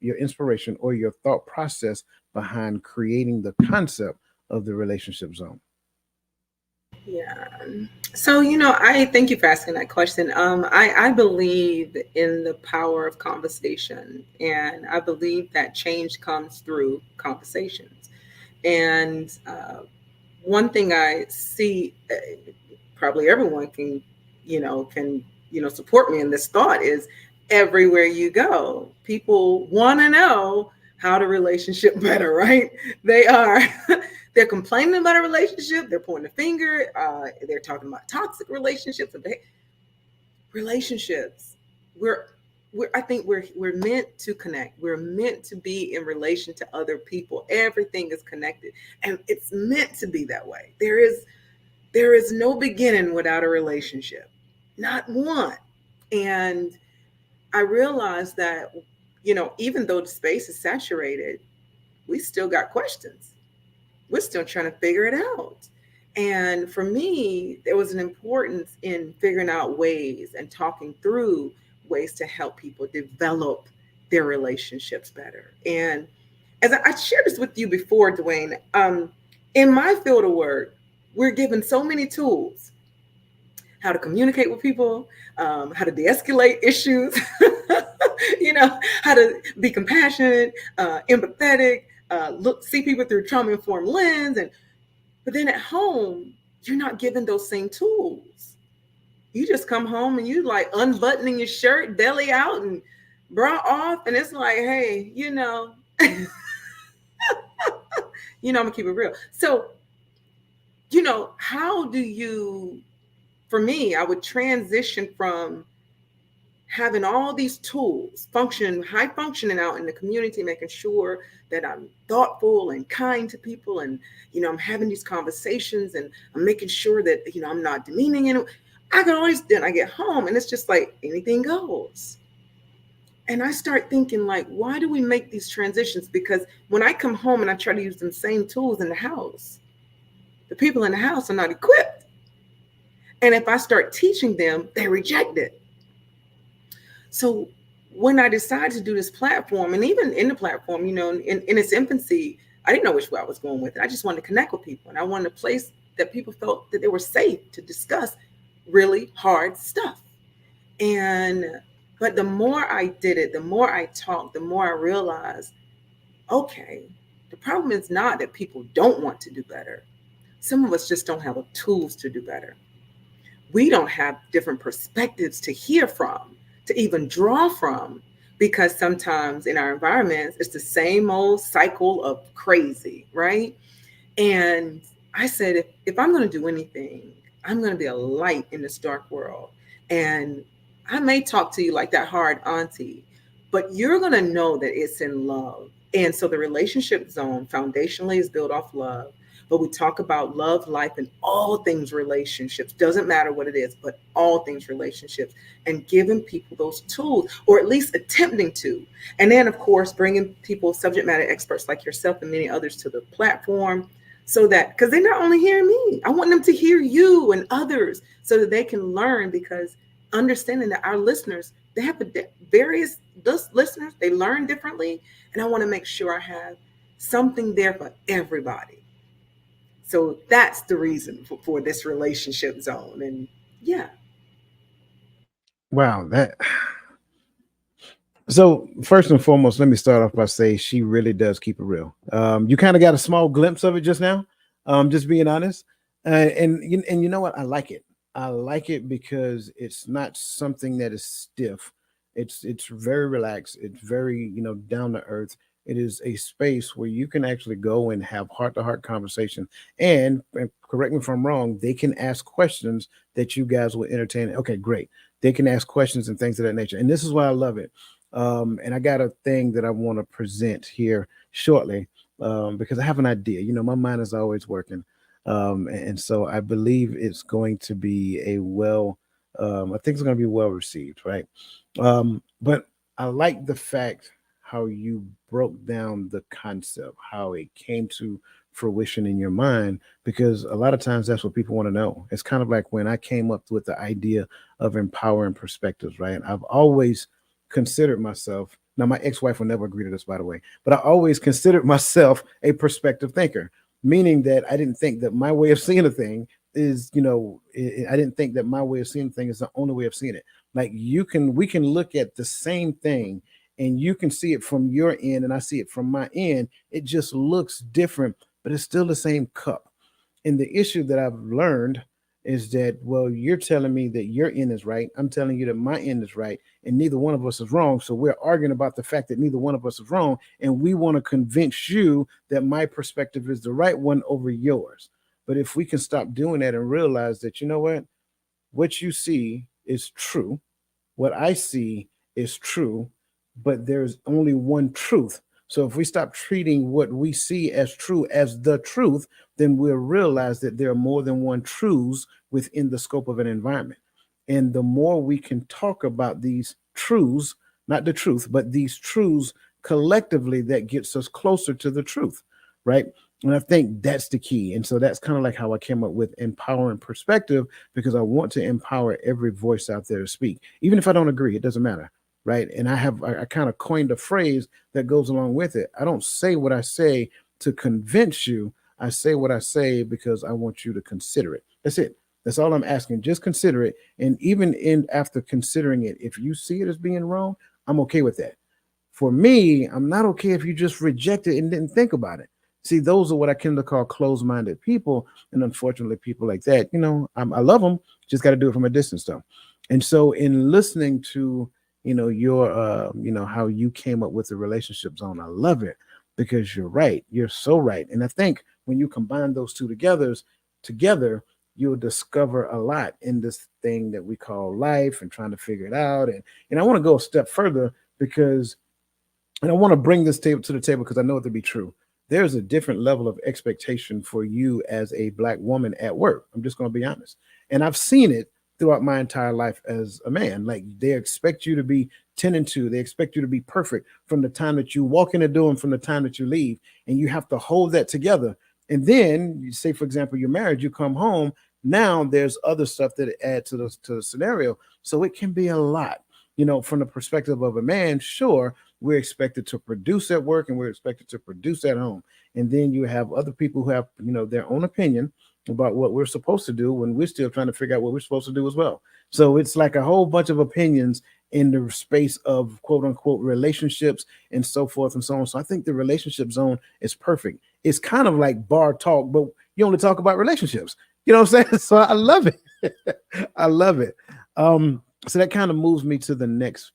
inspiration or your thought process behind creating the concept of the relationship zone? Yeah. So, I thank you for asking that question. I believe in the power of conversation, and I believe that change comes through conversations. And one thing I see, probably everyone can support me in this thought, is everywhere you go, people want to know how to relationship better, right? They are they're complaining about a relationship, they're pointing a finger, they're talking about toxic relationships. Relationships, we're I think we're meant to connect. We're meant to be in relation to other people. Everything is connected, and it's meant to be that way. There is no beginning without a relationship, not one. And I realized that, even though the space is saturated, we still got questions. We're still trying to figure it out. And for me, there was an importance in figuring out ways and talking through ways to help people develop their relationships better. And as I shared this with you before, Dwayne, in my field of work, we're given so many tools: how to communicate with people, how to de-escalate issues, how to be compassionate, empathetic, see people through trauma-informed lens. But then at home, you're not given those same tools. You just come home and you like unbuttoning your shirt, belly out, and bra off, and it's like, hey, I'm gonna keep it real. So, how do you? For me, I would transition from having all these tools, high functioning out in the community, making sure that I'm thoughtful and kind to people, and I'm having these conversations, and I'm making sure that I'm not demeaning. And I can always, then I get home and it's just like anything goes. And I start thinking, like, why do we make these transitions? Because when I come home and I try to use the same tools in the house, the people in the house are not equipped. And if I start teaching them, they reject it. So when I decided to do this platform, and even in the platform, in its infancy, I didn't know which way I was going with it. I just wanted to connect with people, and I wanted a place that people felt that they were safe to discuss really hard stuff. And but the more I did it, the more I talked, the more I realized, okay, the problem is not that people don't want to do better. Some of us just don't have the tools to do better. We don't have different perspectives to hear from, to even draw from, because sometimes in our environments, it's the same old cycle of crazy, right? And I said, if I'm going to do anything, I'm going to be a light in this dark world. And I may talk to you like that hard auntie, but you're going to know that it's in love. And so the relationship zone foundationally is built off love. But we talk about love, life, and all things relationships. Doesn't matter what it is, but all things relationships. And giving people those tools, or at least attempting to. And then, of course, bringing people, subject matter experts like yourself and many others to the platform, so that, because they're not only hearing me, I want them to hear you and others so that they can learn, because understanding that our listeners, they have various listeners, they learn differently. And I want to make sure I have something there for everybody. So that's the reason for this relationship zone. And yeah. Wow, that. So first and foremost, let me start off by saying she really does keep it real. You kind of got a small glimpse of it just now. Just being honest, and you know what? I like it. I like it because it's not something that is stiff. It's very relaxed. It's very down to earth. It is a space where you can actually go and have heart to heart conversation. And correct me if I'm wrong, they can ask questions that you guys will entertain. Okay, great. They can ask questions and things of that nature. And this is why I love it. And I got a thing that I want to present here shortly, because I have an idea. My mind is always working. And so I believe it's going to be I think it's going to be well received, right? But I like the fact how you broke down the concept, how it came to fruition in your mind, because a lot of times that's what people want to know. It's kind of like when I came up with the idea of empowering perspectives, right? I've always considered myself, now my ex-wife will never agree to this, by the way, but I always considered myself a perspective thinker, meaning that I didn't think that my way of seeing a thing is, I didn't think that my way of seeing a thing is the only way of seeing it. Like we can look at the same thing and you can see it from your end and I see it from my end. It just looks different, but it's still the same cup. And the issue that I've learned is that, well, you're telling me that your end is right. I'm telling you that my end is right. And neither one of us is wrong. So we're arguing about the fact that neither one of us is wrong. And we want to convince you that my perspective is the right one over yours. But if we can stop doing that and realize that, you know what you see is true, what I see is true, but there's only one truth. So if we stop treating what we see as true as the truth, then we'll realize that there are more than one truths within the scope of an environment. And the more we can talk about these truths, not the truth, but these truths collectively, that gets us closer to the truth, right? And I think that's the key. And so that's kind of like how I came up with empowering perspective, because I want to empower every voice out there to speak. Even if I don't agree, it doesn't matter. Right. And I kind of coined a phrase that goes along with it. I don't say what I say to convince you. I say what I say because I want you to consider it. That's it. That's all I'm asking. Just consider it. And even in after considering it, if you see it as being wrong, I'm okay with that. For me, I'm not okay if you just reject it and didn't think about it. See, those are what I tend to call closed-minded people, and unfortunately, people like that, I love them, just got to do it from a distance, though. And so, in listening to, your, how you came up with the relationship zone, I love it because you're right. You're so right, and I think when you combine those two together, you'll discover a lot in this thing that we call life and trying to figure it out. And I want to go a step further because and I want to bring this table to the table because I know it to be true. There's a different level of expectation for you as a black woman at work. I'm just going to be honest. And I've seen it throughout my entire life as a man. Like they expect you to be 10 and 2. They expect you to be perfect from the time that you walk in the door and from the time that you leave. And you have to hold that together. And then you say, for example, you're married, you come home. Now there's other stuff that add to the scenario. So it can be a lot. From the perspective of a man, sure, we're expected to produce at work and we're expected to produce at home. And then you have other people who have, their own opinion about what we're supposed to do when we're still trying to figure out what we're supposed to do as well. So it's like a whole bunch of opinions in the space of quote unquote relationships and so forth and so on. So I think the relationship zone is perfect. It's kind of like bar talk, but you only talk about relationships. You know what I'm saying? So I love it. I love it. So that kind of moves me to the next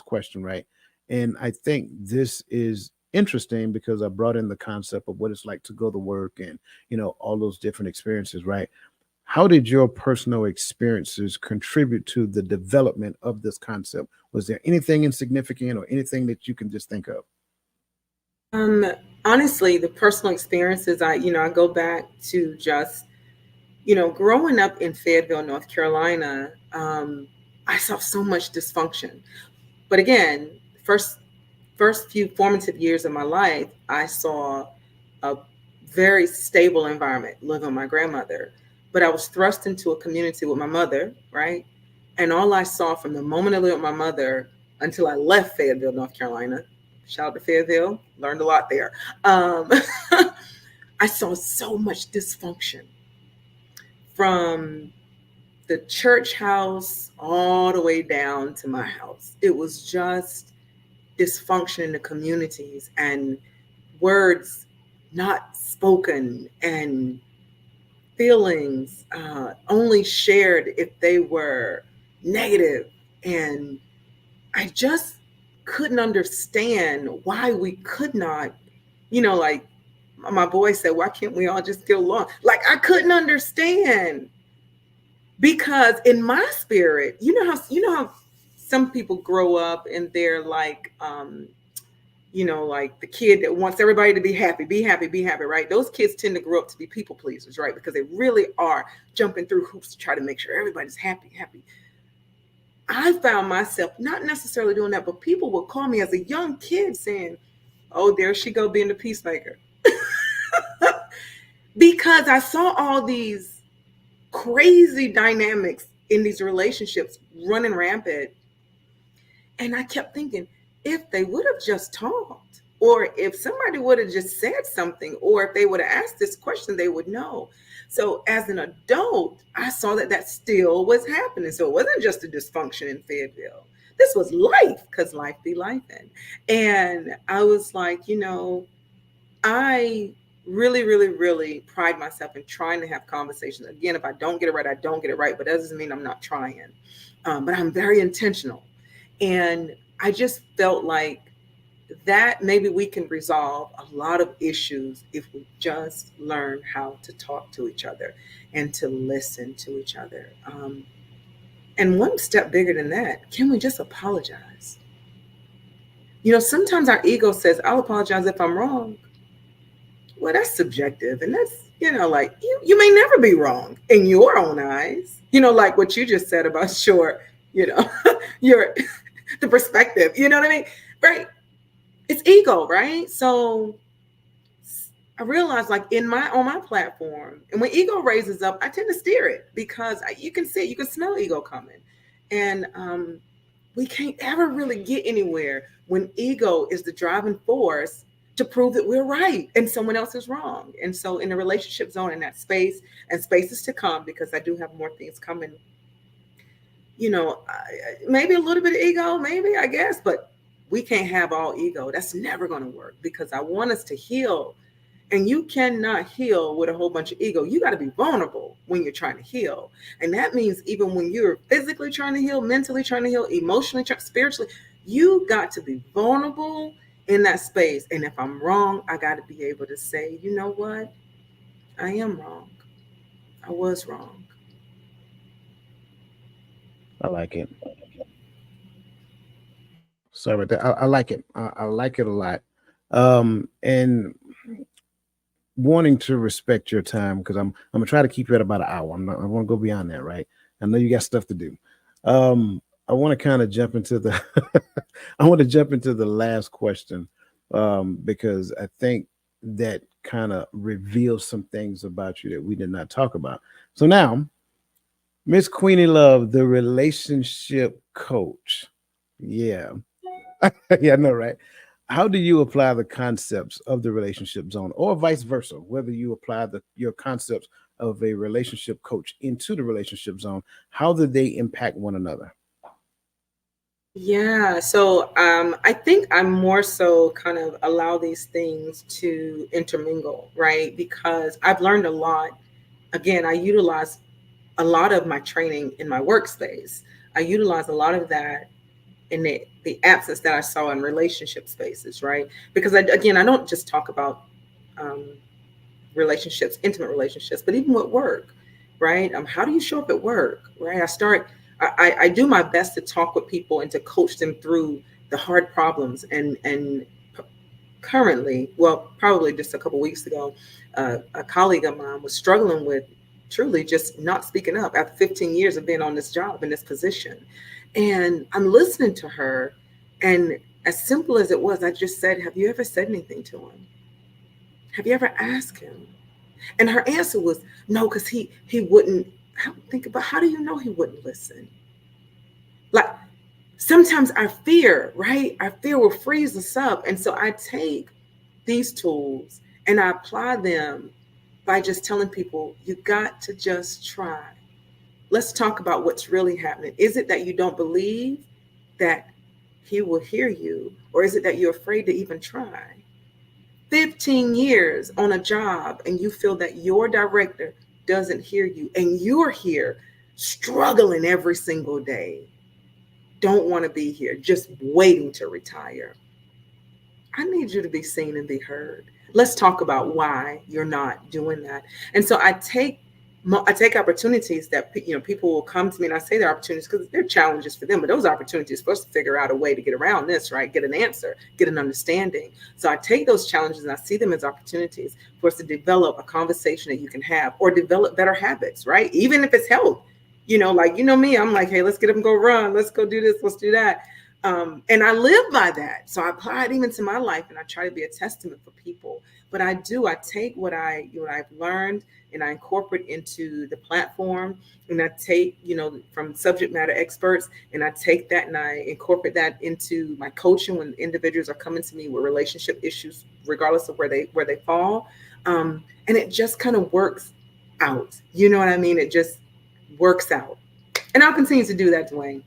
question, right? And I think this is interesting because I brought in the concept of what it's like to go to work and all those different experiences, right? How did your personal experiences contribute to the development of this concept? Was there anything insignificant or anything that you can just think of? Um, Honestly, the personal experiences, I go back to just, growing up in Fayetteville, North Carolina, I saw so much dysfunction. But again, first first few formative years of my life, I saw a very stable environment living with my grandmother. But I was thrust into a community with my mother, right? And all I saw from the moment I lived with my mother until I left Fayetteville, North Carolina, shout out to Fayetteville, learned a lot there. Um, I saw so much dysfunction from the church house all the way down to my house. It was just dysfunction in the communities and words not spoken and feelings only shared if they were negative. And I just couldn't understand why we could not, like my boy said, why can't we all just get along? Like I couldn't understand because in my spirit, you know how some people grow up and they're like like the kid that wants everybody to be happy, be happy, be happy, right? Those kids tend to grow up to be people pleasers, right? Because they really are jumping through hoops to try to make sure everybody's happy, happy. I found myself not necessarily doing that, but people would call me as a young kid saying, "Oh, there she go being the peacemaker," because I saw all these crazy dynamics in these relationships running rampant. And I kept thinking, if they would have just talked, or if somebody would have just said something, or if they would have asked this question, they would know. So as an adult, I saw that that still was happening. So it wasn't just a dysfunction in Fayetteville. This was life, because life be life. And I was like, I really, really, really pride myself in trying to have conversations. Again, if I don't get it right, I don't get it right, but that doesn't mean I'm not trying. But I'm very intentional. And I just felt like that maybe we can resolve a lot of issues if we just learn how to talk to each other and to listen to each other. And one step bigger than that, can we just apologize? Sometimes our ego says, I'll apologize if I'm wrong. Well, that's subjective. And that's, like you may never be wrong in your own eyes. Like what you just said about sure, you know, your the perspective, you know what I mean? Right. It's ego, right? So I realized like on my platform, and when ego raises up, I tend to steer it because you can see it, you can smell ego coming. And we can't ever really get anywhere when ego is the driving force to prove that we're right and someone else is wrong. And so in the relationship zone, in that space and spaces to come, because I do have more things coming, maybe a little bit of ego, maybe, I guess, but we can't have all ego. That's never going to work because I want us to heal. And you cannot heal with a whole bunch of ego. You got to be vulnerable when you're trying to heal. And that means even when you're physically trying to heal, mentally trying to heal, emotionally, spiritually, you got to be vulnerable in that space. And if I'm wrong, I got to be able to say, you know what? I am wrong. I was wrong. I like it. Sorry about that. I like it. I like it a lot. And wanting to respect your time because I'm gonna try to keep you at about an hour. I want to go beyond that, right? I know you got stuff to do. I want to kind of jump into the I want to jump into the last question because I think that kind of reveals some things about you that we did not talk about. So now, Miss Queenie Love, the relationship coach. Yeah. Yeah, I know, right? How do you apply the concepts of the relationship zone or vice versa, whether you apply your concepts of a relationship coach into the relationship zone? How do they impact one another? Yeah, so I think I'm more so kind of allow these things to intermingle, right? Because I've learned a lot. Again, I utilize a lot of my training in my workspace. I utilize a lot of that in the absence that I saw in relationship spaces, right? Because again, I don't just talk about um, relationships, intimate relationships, but even with work, right? How do you show up at work, right? I do my best to talk with people and to coach them through the hard problems. And currently, well, probably just a couple weeks ago, a colleague of mine was struggling with truly just not speaking up after 15 years of being on this job in this position. And I'm listening to her, and as simple as it was, I just said, "Have you ever said anything to him? Have you ever asked him?" And her answer was no, because he wouldn't. I would think about, how do you know he wouldn't listen? Like sometimes our fear, right? Our fear will freeze us up. And so I take these tools and I apply them by just telling people, you got to just try. Let's talk about what's really happening. Is it that you don't believe that he will hear you? Or is it that you're afraid to even try? 15 years on a job and you feel that your director doesn't hear you and you're here struggling every single day, don't want to be here, just waiting to retire. I need you to be seen and be heard. Let's talk about why you're not doing that. And so I take opportunities that people will come to me, and I say they're opportunities because they're challenges for them, but those opportunities for us to figure out a way to get around this, right? Get an answer, get an understanding. So I take those challenges and I see them as opportunities for us to develop a conversation that you can have or develop better habits, right? Even if it's health, like me, I'm like, hey, let's get up and go run, let's go do this, let's do that. And I live by that. So I apply it even to my life, and I try to be a testament for people. But I take what I've learned and I incorporate into the platform, and I take, from subject matter experts, and I take that and I incorporate that into my coaching when individuals are coming to me with relationship issues, regardless of where they fall. And it just kind of works out. You know what I mean? It just works out. And I'll continue to do that, Dwayne.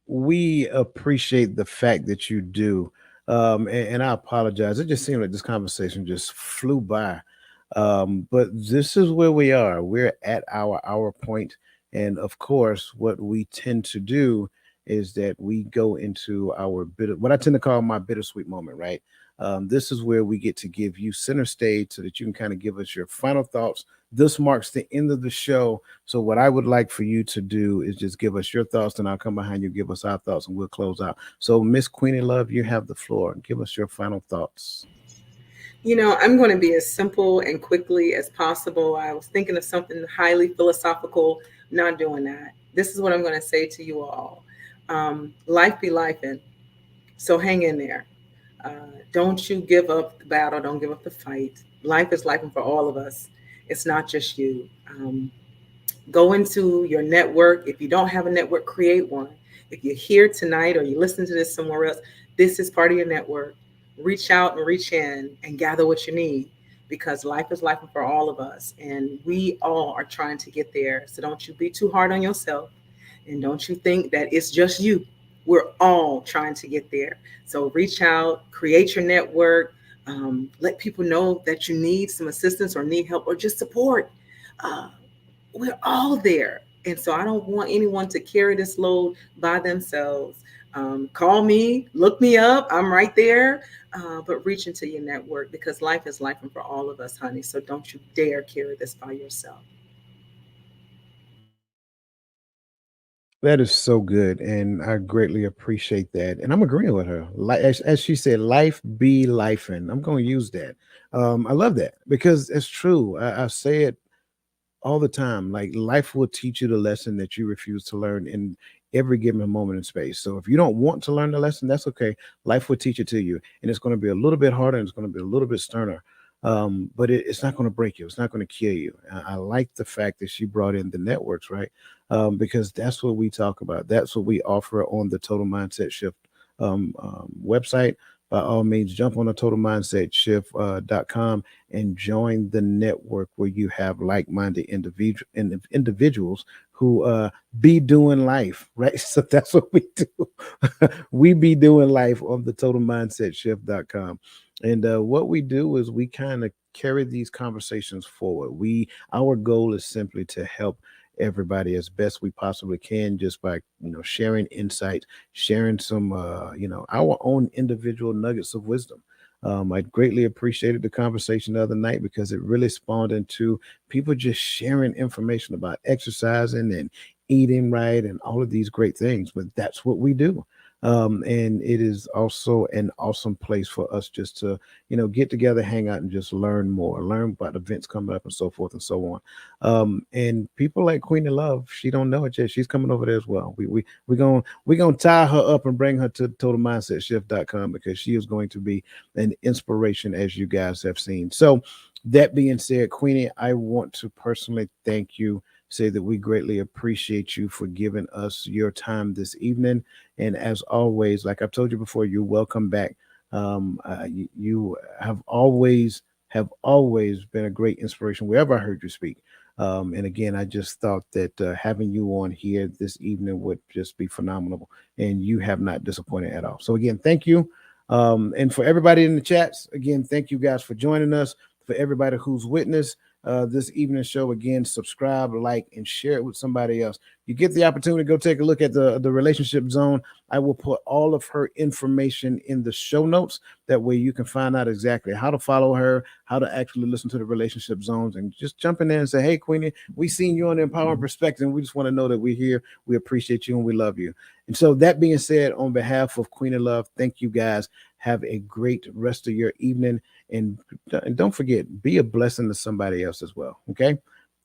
We appreciate the fact that you do. And I apologize. It just seemed like this conversation just flew by. But this is where we are. We're at our hour point, and of course, what we tend to do is that we go into our what I tend to call my bittersweet moment. Right. This is where we get to give you center stage so that you can kind of give us your final thoughts. This marks the end of the show. So, what I would like for you to do is just give us your thoughts, and I'll come behind you, give us our thoughts, and we'll close out. So, Miss Queenie Love, you have the floor. Give us your final thoughts. I'm going to be as simple and quickly as possible. I was thinking of something highly philosophical, not doing that. This is what I'm going to say to you all. Life be life, and so hang in there. Don't you give up the battle. Don't give up the fight. Life is life, and for all of us, it's not just you. Go into your network. If you don't have a network, create one. If you're here tonight or you listen to this somewhere else, this is part of your network. Reach out and reach in and gather what you need, because life is life for all of us. And we all are trying to get there. So don't you be too hard on yourself. And don't you think that it's just you. We're all trying to get there. So reach out, create your network, let people know that you need some assistance or need help or just support. Uh, we're all there. And so I don't want anyone to carry this load by themselves. Call me, look me up. I'm right there. But reach into your network, because life is life and for all of us, honey. So don't you dare carry this by yourself. That is so good, and I greatly appreciate that. And I'm agreeing with her. Like as she said, life be life, and I'm going to use that. I love that because it's true. I say it all the time. Like life will teach you the lesson that you refuse to learn in every given moment in space. So if you don't want to learn the lesson, that's okay. Life will teach it to you, and it's going to be a little bit harder, and it's going to be a little bit sterner. But it's not going to break you. It's not going to kill you. I like the fact that she brought in the networks, right? Because that's what we talk about. That's what we offer on the Total Mindset Shift website. By all means, jump on the totalmindset shift.com and join the network where you have like-minded individuals who be doing life, right? So that's what we do. We be doing life on the totalmindset shift.com. And what we do is we kind of carry these conversations forward. Our goal is simply to help everybody as best we possibly can, just by sharing insight, sharing some our own individual nuggets of wisdom. I greatly appreciated the conversation the other night because it really spawned into people just sharing information about exercising and eating right and all of these great things. But that's what we do. And it is also an awesome place for us just to, get together, hang out, and just learn more, learn about events coming up and so forth and so on. And people like Queen of Love, she don't know it yet. She's coming over there as well. We're gonna tie her up and bring her to totalmindsetshift.com because she is going to be an inspiration, as you guys have seen. So that being said, Queenie, I want to personally thank you, say that we greatly appreciate you for giving us your time this evening. And as always, like I've told you before, you're welcome back. You have always been a great inspiration wherever I heard you speak. And again, I just thought that having you on here this evening would just be phenomenal. And you have not disappointed at all. So again, thank you. And for everybody in the chats, again, thank you guys for joining us. For everybody who's witnessed this evening show, again, subscribe, like, and share it with somebody else. You get the opportunity, go take a look at the relationship zone. I will put all of her information in the show notes. That way you can find out exactly how to follow her, how to actually listen to the relationship zones, and just jump in there and say, hey, Queenie, we seen you on the Empowering Perspective, and we just want to know that we're here. We appreciate you and we love you. And so that being said, on behalf of Queen of Love, thank you guys. Have a great rest of your evening. And don't forget, be a blessing to somebody else as well. Okay.